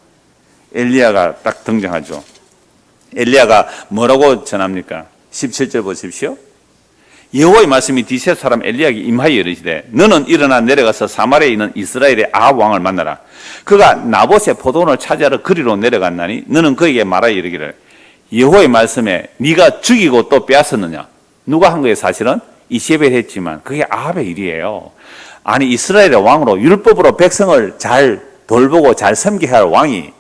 Speaker 1: 엘리야가 딱 등장하죠. 엘리야가 뭐라고 전합니까? 17절 보십시오. 여호와의 말씀이 디셋 사람 엘리야에게 임하여 이르시되 너는 일어나 내려가서 사마리아에 있는 이스라엘의 아합 왕을 만나라. 그가 나봇의 포도원을 차지하러 그리로 내려갔나니 너는 그에게 말하여 이르기를 여호와의 말씀에 네가 죽이고 또 빼앗았느냐? 누가 한 거예요? 사실은 이세벨이 했지만 그게 아합의 일이에요. 아니 이스라엘의 왕으로 율법으로 백성을 잘 돌보고 잘 섬기게 할 왕이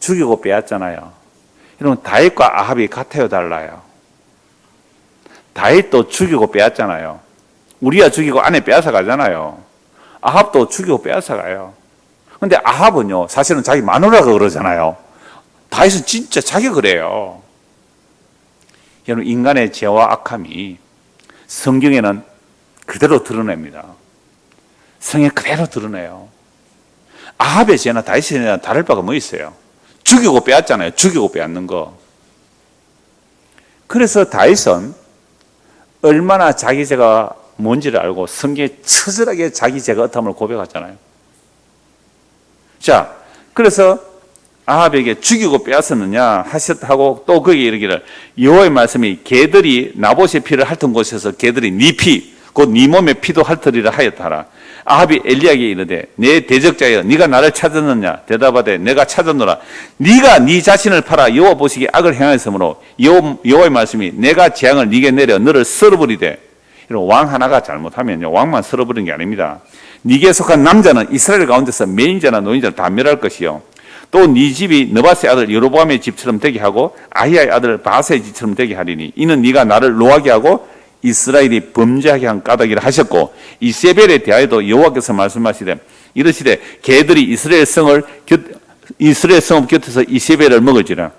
Speaker 1: 죽이고 빼앗잖아요. 여러분, 다윗과 아합이 같아요, 달라요? 다윗도 죽이고 빼앗잖아요. 우리야 죽이고 아내 빼앗아 가잖아요. 아합도 죽이고 빼앗아 가요. 근데 아합은요, 사실은 자기 마누라가 그러잖아요. 다윗은 진짜 자기가 그래요. 여러분, 인간의 죄와 악함이 성경에는 그대로 드러냅니다. 성에 그대로 드러내요. 아합의 죄나 다윗의 죄나 다를 바가 뭐 있어요? 죽이고 빼앗잖아요. 죽이고 빼앗는 거. 그래서 다윗은 얼마나 자기 죄가 뭔지를 알고 성경에 처절하게 자기 죄가 어떠함을 고백하잖아요. 자, 그래서 아합에게 죽이고 빼앗았느냐 하셨다고 또 거기에 이르기를 여호와의 말씀이 개들이 나봇의 피를 핥은 곳에서 개들이 네 피, 곧 네 몸의 피도 핥으리라 하였더라. 아합이 엘리야에게 이르되 내 대적자여 네가 나를 찾았느냐 대답하되 내가 찾았노라. 네가 네 자신을 팔아 여호와 보시기에 악을 행하였으므로 여호와의 말씀이 내가 재앙을 네게 내려 너를 썰어버리되. 이런 왕 하나가 잘못하면요 왕만 썰어버리는 게 아닙니다. 네게 속한 남자는 이스라엘 가운데서 매인자나 노인자를 다 멸할 것이요 또 네 집이 느바스의 아들 여로보암의 집처럼 되게 하고 아히야의 아들 바세의 집처럼 되게 하리니 이는 네가 나를 노하게 하고 이스라엘이 범죄하게 한 까닭이라 하셨고 이세벨에 대하여도 여호와께서 말씀하시되 이르시되 개들이 이스라엘 성읍 곁에서 이세벨을 먹을지라.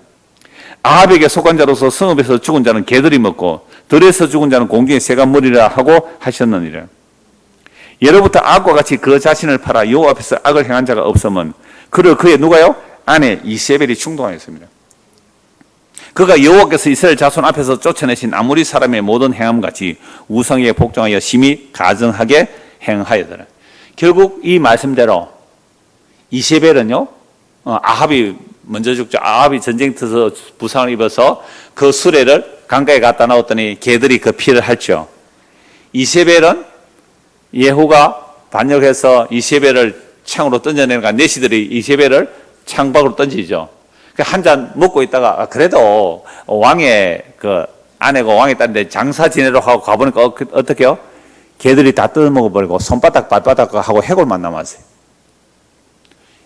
Speaker 1: 아합에게 속한 자로서 성읍에서 죽은 자는 개들이 먹고 들에서 죽은 자는 공중의 새가 먹으리라 하고 하셨느니라. 예로부터 아합과 같이 그 자신을 팔아 여호와 앞에서 악을 행한 자가 없으면 그를 그의 누가요? 아내 이세벨이 충동하였습니다. 그가 여호와께서 이스라엘 자손 앞에서 쫓아내신 아모리 사람의 모든 행함같이 우상에게 복종하여 심히 가증하게 행하였더라. 결국 이 말씀대로 이세벨은요 아합이 먼저 죽죠. 아합이 전쟁터에서 부상을 입어서 그 수레를 강가에 갖다 놔뒀더니 개들이 그 피를 핥죠. 이세벨은 예후가 반역해서 이세벨을 창으로 던져내니까 내시들이 이세벨을 창밖으로 던지죠. 한 잔 먹고 있다가 그래도 왕의 그 아내가 왕의 딸인데 장사 지내러 하고 가보니까 어떻게요? 개들이 다 뜯어먹어버리고 손바닥 발바닥 하고 해골만 남았어요.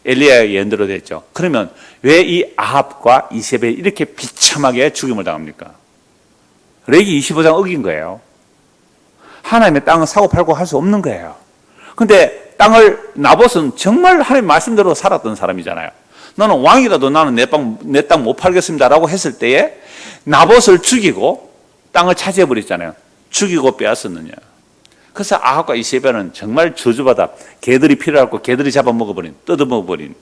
Speaker 1: 엘리야의 예언대로 됐죠. 그러면 왜 이 아합과 이세벨이 이렇게 비참하게 죽임을 당합니까? 레기 25장 어긴 거예요. 하나님의 땅은 사고 팔고 할 수 없는 거예요. 근데 나봇은 정말 하나님 말씀대로 살았던 사람이잖아요. 너는 왕이라도 나는 내 땅 못 팔겠습니다라고 했을 때에 나봇을 죽이고 땅을 차지해버렸잖아요. 죽이고 빼앗았느냐. 그래서 아합과 이세벨은 정말 저주받아 개들이 피를 앓고 개들이 잡아먹어버린, 뜯어먹어버린.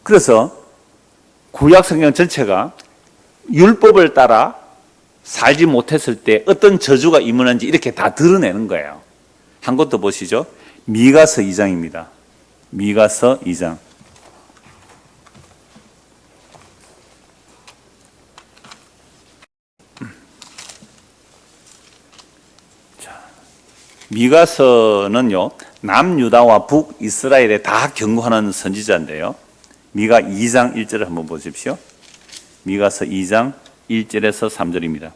Speaker 1: 그래서 구약 성경 전체가 율법을 따라 살지 못했을 때 어떤 저주가 임하는지 이렇게 다 드러내는 거예요. 한 곳 더 보시죠. 미가서 2장입니다. 미가서 2장. 미가서는요, 남유다와 북이스라엘에 다 경고하는 선지자인데요. 미가 2장 1절을 한번 보십시오. 미가서 2장 1절에서 3절입니다.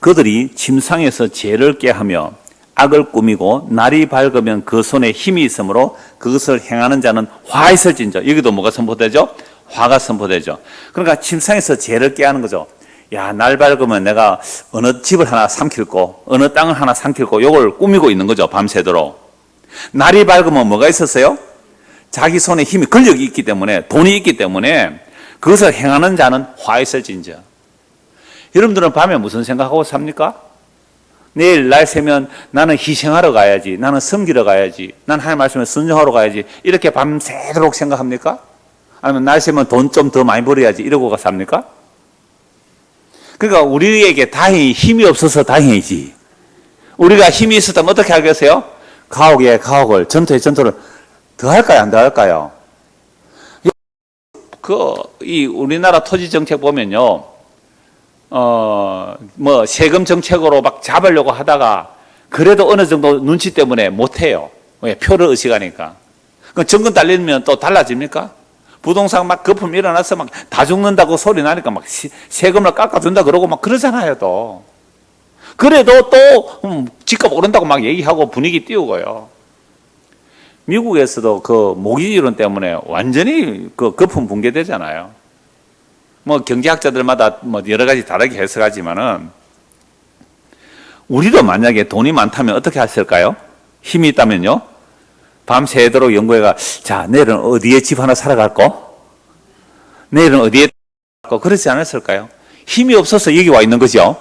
Speaker 1: 그들이 침상에서 죄를 꾀하며 악을 꾸미고 날이 밝으면 그 손에 힘이 있으므로 그것을 행하는 자는 화 있을진저. 여기도 뭐가 선포되죠? 화가 선포되죠. 그러니까 침상에서 죄를 꾀하는 거죠. 야, 날 밝으면 내가 어느 집을 하나 삼킬고 어느 땅을 하나 삼킬고 요걸 꾸미고 있는 거죠. 밤새도록. 날이 밝으면 뭐가 있었어요? 자기 손에 힘이 권력이 있기 때문에 돈이 있기 때문에 그것을 행하는 자는 화 있을진저. 여러분들은 밤에 무슨 생각하고 삽니까? 내일 날 새면 나는 희생하러 가야지, 나는 섬기러 가야지, 난 하나님 말씀에 순종하러 가야지 이렇게 밤새도록 생각합니까? 아니면 날 새면 돈 좀 더 많이 벌어야지 이러고 삽니까? 그러니까 우리에게 다행히 힘이 없어서 다행이지. 우리가 힘이 있었다면 어떻게 하겠어요? 가옥에 가옥을, 전투에 전투를 더 할까요? 안 더 할까요? 이 우리나라 토지 정책 보면요, 세금 정책으로 막 잡으려고 하다가 그래도 어느 정도 눈치 때문에 못해요. 왜? 표를 의식하니까. 그럼 정권 달리면 또 달라집니까? 부동산 막 거품 일어나서 막 다 죽는다고 소리 나니까 막 세금을 깎아준다 그러고 막 그러잖아요, 또. 그래도 또 집값 오른다고 막 얘기하고 분위기 띄우고요. 미국에서도 그 모기 이론 때문에 완전히 그 거품 붕괴되잖아요. 뭐 경제학자들마다 뭐 여러 가지 다르게 해석하지만은 우리도 만약에 돈이 많다면 어떻게 했을까요? 힘이 있다면요? 밤새도록 연구해가 자 내일은 어디에 집 하나 사러 갈거? 내일은 어디에 갈거? 그러지 않았을까요? 힘이 없어서 여기 와 있는 거죠.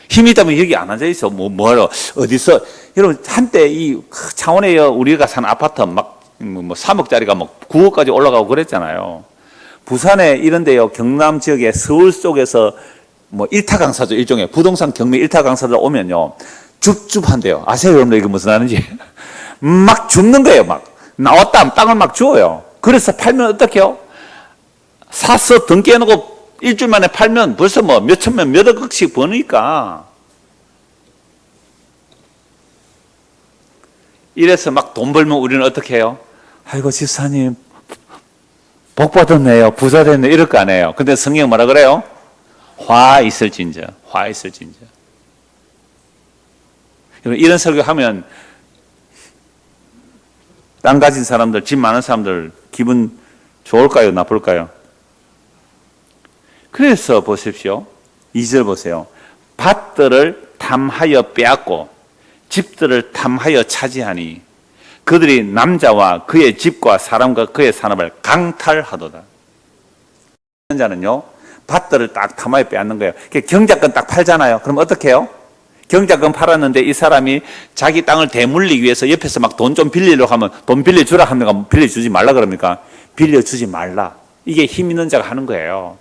Speaker 1: 힘이 있다면 여기 안 앉아 있어. 뭐하러 어디서 여러분 한때 이 창원에 우리가 산 아파트 막 3억짜리가 막 9억까지 올라가고 그랬잖아요. 부산에 이런데요 경남 지역에 서울 쪽에서 뭐 일타 강사죠. 일종의 부동산 경매 일타 강사들 오면요 줍줍한데요. 아세요 여러분들 이게 무슨 말인지? 막 줍는 거예요. 막 나왔다 땅을 막 주어요. 그래서 팔면 어떡해요? 사서 등기해 놓고 일주일 만에 팔면 벌써 뭐 몇천만 몇억씩 버니까 이래서 막 돈 벌면 우리는 어떻게 해요? 아이고 집사님 복 받았네요. 부자 됐네 이럴 거 아니에요. 근데 성경 뭐라 그래요? 화 있을진저, 화 있을진저. 이런 설교하면 땅 가진 사람들, 집 많은 사람들 기분 좋을까요? 나쁠까요? 그래서 보십시오. 2절 보세요. 밭들을 탐하여 빼앗고 집들을 탐하여 차지하니 그들이 남자와 그의 집과 사람과 그의 산업을 강탈하도다. 이런 자는요. 밭들을 딱 탐하여 빼앗는 거예요. 경작권 딱 팔잖아요. 그럼 어떻게 해요? 경작권 팔았는데 이 사람이 자기 땅을 대물리기 위해서 옆에서 막 돈 좀 빌리려고 하면 돈 빌려주라 하면 빌려주지 말라 그럽니까? 빌려주지 말라. 이게 힘 있는 자가 하는 거예요.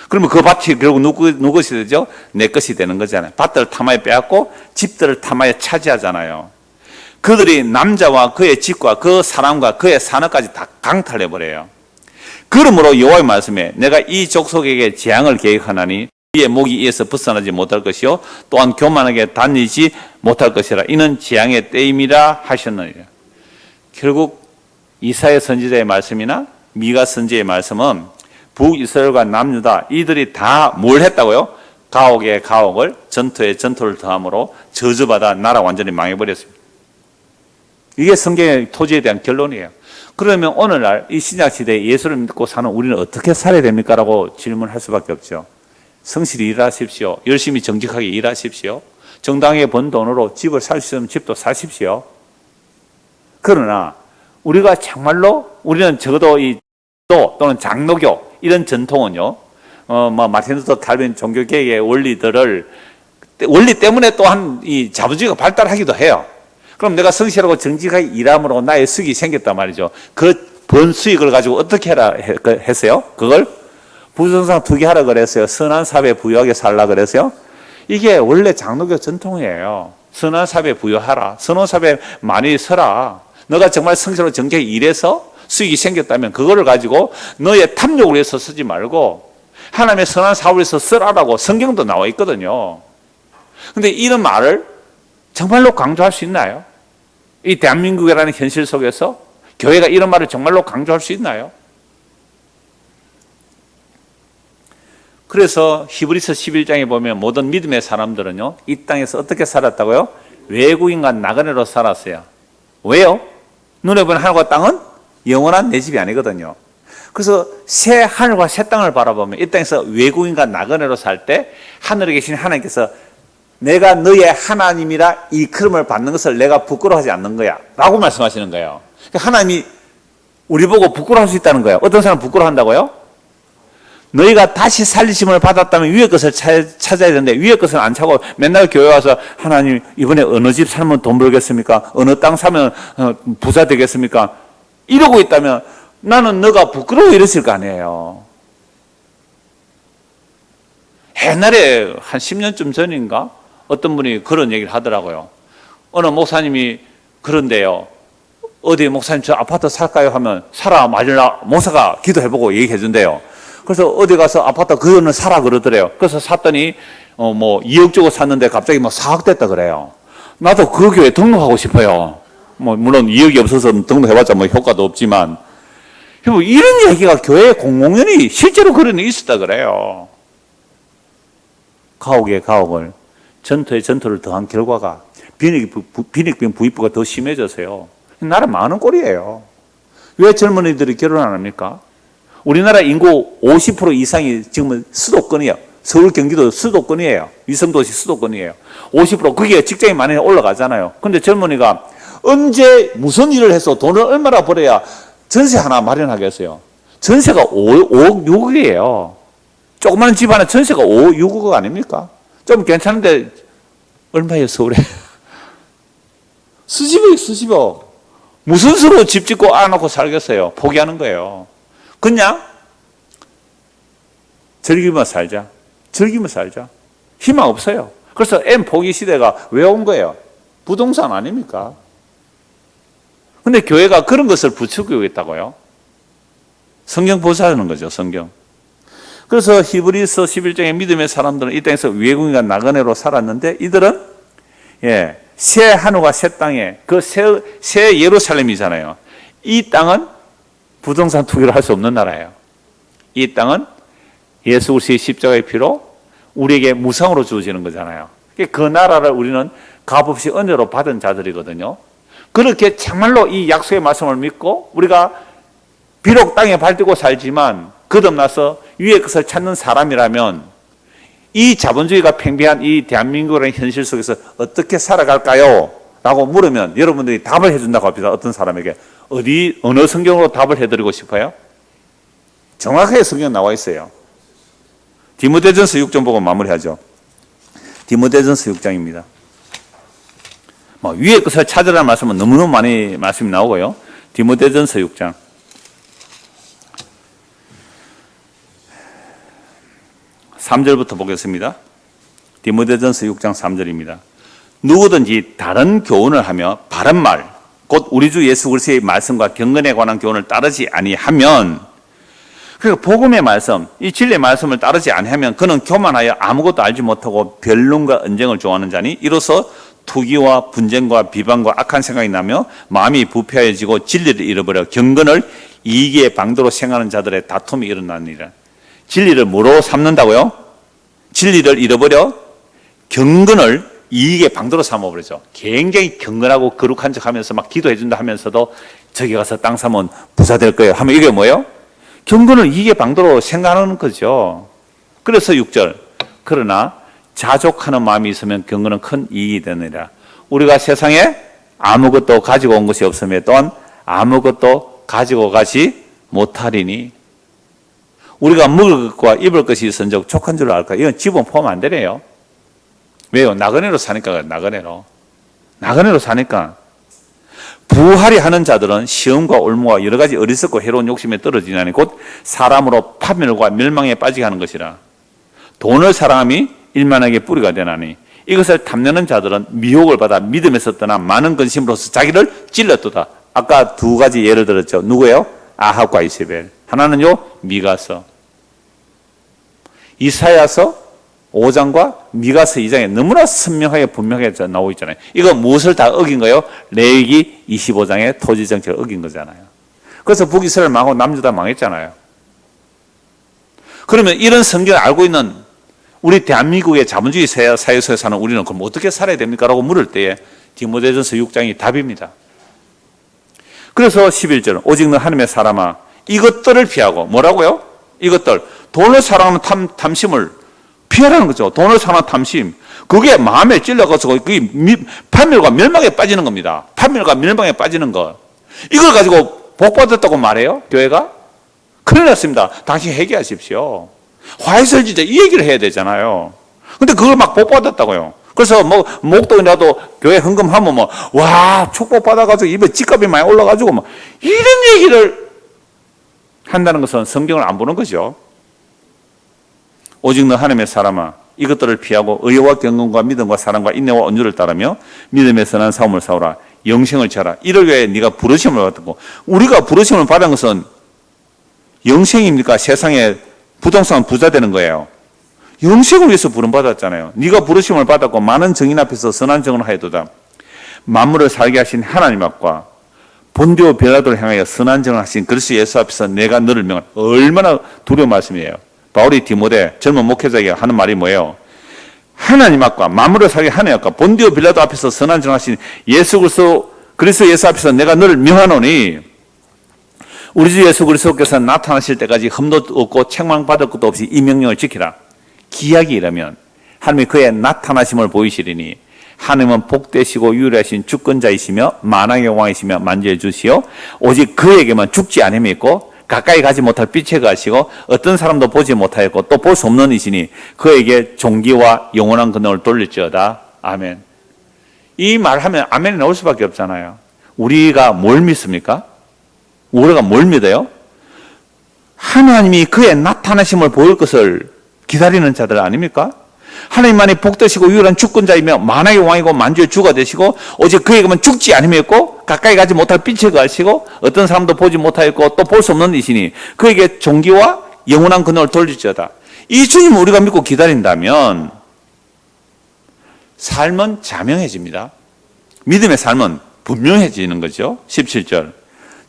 Speaker 1: 그러면 그 밭이 결국 누구 것이 되죠? 내 것이 되는 거잖아요. 밭들을 탐하여 빼앗고 집들을 탐하여 차지하잖아요. 그들이 남자와 그의 집과 그 사람과 그의 산업까지 다 강탈해버려요. 그러므로 여호와의 말씀에 내가 이 족속에게 재앙을 계획하나니 이의 목이 이에서 벗어나지 못할 것이요 또한 교만하게 다니지 못할 것이라. 이는 재앙의 때임이라 하셨느니라. 결국 이사야 선지자의 말씀이나 미가 선지자의 말씀은 북이스라엘과 남유다 이들이 다 뭘 했다고요? 가옥에 가옥을 전투에 전투를 더함으로 저주받아 나라 완전히 망해버렸습니다. 이게 성경의 토지에 대한 결론이에요. 그러면 오늘날 이 신약시대에 예수를 믿고 사는 우리는 어떻게 살아야 됩니까? 라고 질문할 수밖에 없죠. 성실히 일하십시오. 열심히 정직하게 일하십시오. 정당하게 번 돈으로 집을 살 수 있으면 집도 사십시오. 그러나 우리가 정말로 우리는 적어도 이 또는 장로교 이런 전통은요, 마틴 루터 칼빈 종교개혁의 원리들을 원리 때문에 또한 이 자부주의가 발달하기도 해요. 그럼 내가 성실하고 정직하게 일함으로 나의 수익이 생겼단 말이죠. 그 번 수익을 가지고 어떻게 했어요? 그걸 부동산 투기하라 그랬어요. 선한 사업에 부유하게 살라 그랬어요. 이게 원래 장로교 전통이에요. 선한 사업에 부유하라. 선한 사업에 많이 서라. 너가 정말 성실하고 정직하게 일해서 수익이 생겼다면 그거를 가지고 너의 탐욕을 위해서 쓰지 말고 하나님의 선한 사업을 위해서 쓰라라고 성경도 나와 있거든요. 그런데 이런 말을 정말로 강조할 수 있나요? 이 대한민국이라는 현실 속에서 교회가 이런 말을 정말로 강조할 수 있나요? 그래서 히브리서 11장에 보면 모든 믿음의 사람들은요 이 땅에서 어떻게 살았다고요? 외국인과 나그네로 살았어요. 왜요? 눈에 보이는 하늘과 땅은 영원한 내 집이 아니거든요. 그래서 새 하늘과 새 땅을 바라보면 이 땅에서 외국인과 나그네로 살 때 하늘에 계신 하나님께서 내가 너의 하나님이라 일컬음을 받는 것을 내가 부끄러워하지 않는 거야 라고 말씀하시는 거예요. 하나님이 우리 보고 부끄러워할 수 있다는 거예요. 어떤 사람 부끄러워한다고요? 너희가 다시 살리심을 받았다면 위의 것을 찾아야 되는데 위의 것을 안 찾고 맨날 교회 와서 하나님 이번에 어느 집 살면 돈 벌겠습니까? 어느 땅 사면 부자 되겠습니까? 이러고 있다면 나는 너가 부끄러워 이랬을 거 아니에요. 옛날에 한 10년쯤 전인가 어떤 분이 그런 얘기를 하더라고요. 어느 목사님이 그런데요. 어디 목사님 저 아파트 살까요? 하면 사라 말라 목사가 기도해보고 얘기해 준대요. 그래서 어디 가서 아파트 그거는 사라 그러더래요. 그래서 샀더니 2억 주고 샀는데 갑자기 4억 됐다 그래요. 나도 그 교회 등록하고 싶어요. 물론 2억이 없어서 등록해봤자 효과도 없지만 이런 얘기가 교회 공공연히 실제로 그런 일이 있었다 그래요. 가옥에 가옥을 전투에 전투를 더한 결과가 빈익빈 부익부가 더 심해져서요. 나라 망하는 꼴이에요. 왜 젊은이들이 결혼 안 합니까? 우리나라 인구 50% 이상이 지금은 수도권이에요. 서울, 경기도 수도권이에요. 위성도시 수도권이에요. 50% 그게 직장이 많이 올라가잖아요. 근데 젊은이가 언제 무슨 일을 해서 돈을 얼마나 벌어야 전세 하나 마련하겠어요? 전세가 5억, 6억이에요. 조그마한 집 하나 전세가 5억, 6억 아닙니까? 좀 괜찮은데 얼마예요, 서울에? 수십억, 수십억. 무슨 수로 집 짓고 안아놓고 살겠어요? 포기하는 거예요. 그냥 즐기며 살자. 즐기며 살자. 희망 없어요. 그래서 M 포기 시대가 왜 온 거예요? 부동산 아닙니까? 근데 교회가 그런 것을 부추기고 있다고요? 성경 보사하는 거죠, 성경. 그래서 히브리서 11장의 믿음의 사람들은 이 땅에서 외국인과 나그네로 살았는데 이들은 새 하늘과 새 땅에 그 새 예루살렘이잖아요. 이 땅은 부동산 투기를 할 수 없는 나라예요. 이 땅은 예수 그리스도의 십자가의 피로 우리에게 무상으로 주어지는 거잖아요. 그 나라를 우리는 값없이 은혜로 받은 자들이거든요. 그렇게 정말로 이 약속의 말씀을 믿고 우리가 비록 땅에 발디고 살지만 거듭나서 위의 것을 찾는 사람이라면 이 자본주의가 팽배한 이 대한민국의 현실 속에서 어떻게 살아갈까요? 라고 물으면 여러분들이 답을 해준다고 합니다. 어떤 사람에게. 어느 성경으로 답을 해드리고 싶어요? 정확하게 성경 나와 있어요. 디모데전서 6장 보고 마무리하죠. 디모데전서 6장입니다. 위의 것을 찾으라는 말씀은 너무너무 많이 말씀이 나오고요. 디모데전서 6장. 3절부터 보겠습니다. 디모데전서 6장 3절입니다. 누구든지 다른 교훈을 하며 바른 말, 곧 우리 주 예수 그리스도의 말씀과 경건에 관한 교훈을 따르지 아니하면, 그러니까 복음의 말씀, 이 진리의 말씀을 따르지 아니하면 그는 교만하여 아무것도 알지 못하고 변론과 언쟁을 좋아하는 자니 이로써 투기와 분쟁과 비방과 악한 생각이 나며 마음이 부패해지고 진리를 잃어버려 경건을 이익의 방도로 생각하는 자들의 다툼이 일어나느니라. 진리를 뭐로 삼는다고요? 진리를 잃어버려 경건을 이익의 방도로 삼아버리죠. 굉장히 경건하고 거룩한 척하면서 막 기도해 준다 하면서도 저기 가서 땅 사면 부자 될 거예요 하면 이게 뭐예요? 경건을 이익의 방도로 생각하는 거죠. 그래서 6절, 그러나 자족하는 마음이 있으면 경건은 큰 이익이 되느니라. 우리가 세상에 아무것도 가지고 온 것이 없음에 또한 아무것도 가지고 가지 못하리니, 우리가 먹을 것과 입을 것이 있은즉 족한 줄 알까? 이건 지분 포함 안 되네요. 왜요? 나그네로 사니까. 나그네로 사니까. 부하리 하는 자들은 시험과 올무와 여러 가지 어리석고 해로운 욕심에 떨어지나니 곧 사람으로 파멸과 멸망에 빠지게 하는 것이라. 돈을 사랑함이 일만하게 뿌리가 되나니 이것을 탐내는 자들은 미혹을 받아 믿음에서 떠나 많은 근심으로서 자기를 찔렀도다. 아까 두 가지 예를 들었죠. 누구예요? 아합과 이세벨. 하나는요, 미가서. 이사야서 5장과 미가서 2장에 너무나 선명하게 분명하게 나오고 있잖아요. 이거 무엇을 다 어긴 거예요? 레위기 25장의 토지 정책을 어긴 거잖아요. 그래서 북이스라엘 망하고 남유다 망했잖아요. 그러면 이런 성경을 알고 있는 우리 대한민국의 자본주의 사회에서 사는 우리는 그럼 어떻게 살아야 됩니까? 라고 물을 때에 디모데전서 6장이 답입니다. 그래서 11절, 오직 너 하나님의 사람아 이것들을 피하고, 뭐라고요? 이것들, 돈을 사랑하는 탐심을 피하라는 거죠. 돈을 사랑하는 탐심, 그게 마음에 찔러가지고 그게 파멸과 멸망에 빠지는 겁니다. 파멸과 멸망에 빠지는 것, 이걸 가지고 복 받았다고 말해요? 교회가? 큰일 났습니다. 당신 회개하십시오. 화해설지자 이 얘기를 해야 되잖아요. 근데 그걸 막 복 받았다고요. 그래서 목돈이라도 교회 헌금하면 와, 축복 받아가지고 입에 집값이 많이 올라가지고 이런 얘기를 한다는 것은 성경을 안 보는 거죠. 오직 너 하나님의 사람아 이것들을 피하고 의와 경건과 믿음과 사랑과 인내와 온유를 따르며 믿음의 선한 싸움을 싸우라. 영생을 찾아라. 이를 위해 네가 부르심을 받았고, 우리가 부르심을 받은 것은 영생입니까? 세상에 부동산 부자 되는 거예요. 영생을 위해서 부름받았잖아요. 네가 부르심을 받았고 많은 정인 앞에서 선한 정을 하여도다. 만물을 살게 하신 하나님 앞과 본디오 빌라도를 향하여 선한 정을 하신 그리스도 예수 앞에서 내가 너를 명한, 얼마나 두려운 말씀이에요. 바울이 디모데 젊은 목회자에게 하는 말이 뭐예요? 하나님 앞과 마음으로 살게 하나님 앞과 본디오 빌라도 앞에서 선한 전하신 예수 그리스도 예수 앞에서 내가 너를 명하노니 우리 주 예수 그리스도께서 나타나실 때까지 흠도 없고 책망받을 것도 없이 이 명령을 지키라. 기약이 이라면 하나님이 그의 나타나심을 보이시리니 하나님은 복되시고 유일하신 주권자이시며 만왕의 왕이시며 만주의 주시오 오직 그에게만 죽지 않음이 있고 가까이 가지 못할 빛에 가시고 어떤 사람도 보지 못하였고 또 볼 수 없는 이시니 그에게 존귀와 영원한 근원을 돌릴지어다. 아멘. 이 말하면 아멘이 나올 수밖에 없잖아요. 우리가 뭘 믿습니까? 우리가 뭘 믿어요? 하나님이 그의 나타나심을 보일 것을 기다리는 자들 아닙니까? 하나님만이 복되시고 유일한 주권자이며 만왕의 왕이고 만주의 주가 되시고 오직 그에게만 죽지 않음이 있고 가까이 가지 못할 빛에 가시고 어떤 사람도 보지 못하였고 또 볼 수 없는 이시니 그에게 존귀와 영원한 근원을 돌릴지어다. 이 주님을 우리가 믿고 기다린다면 삶은 자명해집니다. 믿음의 삶은 분명해지는 거죠. 17절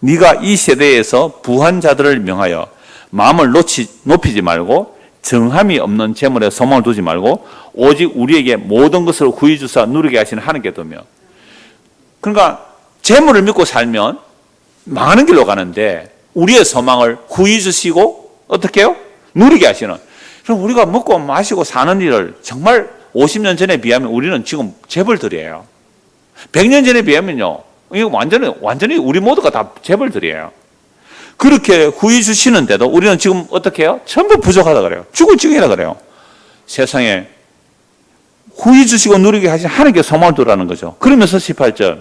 Speaker 1: 네가 이 세대에서 부한 자들을 명하여 마음을 높이지 말고 정함이 없는 재물에 소망을 두지 말고 오직 우리에게 모든 것을 후히 주사 누리게 하시는 하나님께 두며. 그러니까 재물을 믿고 살면 망하는 길로 가는데 우리의 소망을 후히 주시고 어떻게 해요? 누리게 하시는. 그럼 우리가 먹고 마시고 사는 일을 정말 50년 전에 비하면 우리는 지금 재벌들이에요. 100년 전에 비하면요. 이거 완전히 우리 모두가 다 재벌들이에요. 그렇게 후히 주시는데도 우리는 지금 어떻게 해요? 전부 부족하다 그래요. 죽을 지경이라 그래요. 세상에 후히 주시고 누리게 하신 하나님께 소망을 두라는 거죠. 그러면서 18절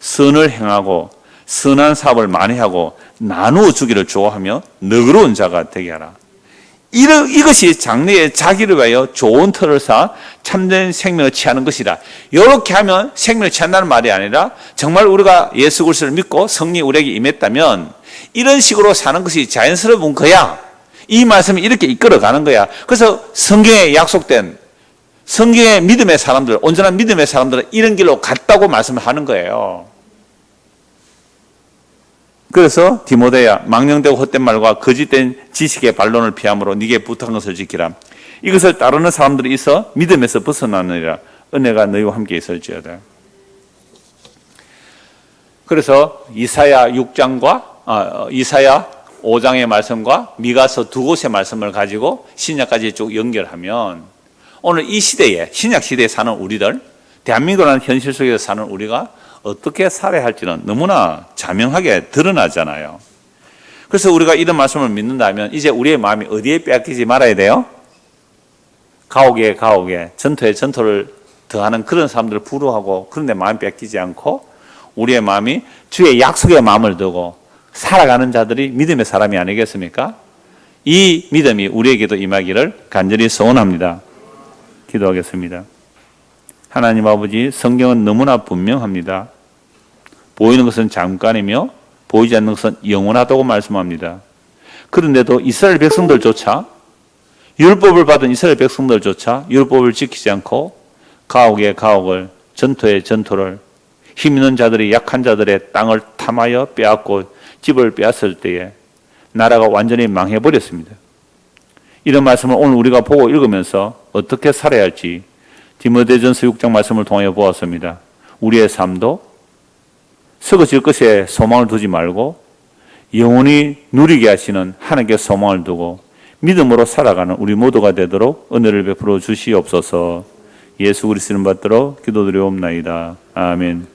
Speaker 1: 선을 행하고 선한 사업을 많이 하고 나누어 주기를 좋아하며 너그러운 자가 되게 하라. 이것이 장래에 자기를 위하여 좋은 터를 쌓아 참된 생명을 취하는 것이다. 이렇게 하면 생명을 취한다는 말이 아니라 정말 우리가 예수 그리스도를 믿고 성령이 우리에게 임했다면 이런 식으로 사는 것이 자연스러운 거야. 이 말씀이 이렇게 이끌어가는 거야. 그래서 성경에 약속된 성경의 믿음의 사람들, 온전한 믿음의 사람들은 이런 길로 갔다고 말씀을 하는 거예요. 그래서 디모데야 망령되고 헛된 말과 거짓된 지식의 반론을 피함으로 네게 부탁한 것을 지키라. 이것을 따르는 사람들이 있어 믿음에서 벗어나느니라. 은혜가 너희와 함께 있을지어다. 그래서 이사야 5장의 말씀과 미가서 두 곳의 말씀을 가지고 신약까지 쭉 연결하면 오늘 이 시대에 신약 시대에 사는 우리들, 대한민국이라는 현실 속에서 사는 우리가 어떻게 살아야 할지는 너무나 자명하게 드러나잖아요. 그래서 우리가 이런 말씀을 믿는다면 이제 우리의 마음이 어디에 빼앗기지 말아야 돼요? 가옥에 전토에 전토를 더하는 그런 사람들을 부러워하고 그런 데 마음이 뺏기지 않고 우리의 마음이 주의 약속에 마음을 두고 살아가는 자들이 믿음의 사람이 아니겠습니까? 이 믿음이 우리에게도 임하기를 간절히 소원합니다. 기도하겠습니다. 하나님 아버지, 성경은 너무나 분명합니다. 보이는 것은 잠깐이며 보이지 않는 것은 영원하다고 말씀합니다. 그런데도 이스라엘 백성들조차, 율법을 받은 이스라엘 백성들조차 율법을 지키지 않고 가옥에 가옥을, 전토에 전토를, 힘 있는 자들이 약한 자들의 땅을 탐하여 빼앗고 집을 빼앗을 때에 나라가 완전히 망해버렸습니다. 이런 말씀을 오늘 우리가 보고 읽으면서 어떻게 살아야 할지 디모데전서 6장 말씀을 통하여 보았습니다. 우리의 삶도 썩어질 것에 소망을 두지 말고 영원히 누리게 하시는 하나님께 소망을 두고 믿음으로 살아가는 우리 모두가 되도록 은혜를 베풀어 주시옵소서. 예수 그리스도를 받들어 기도드리옵나이다. 아멘.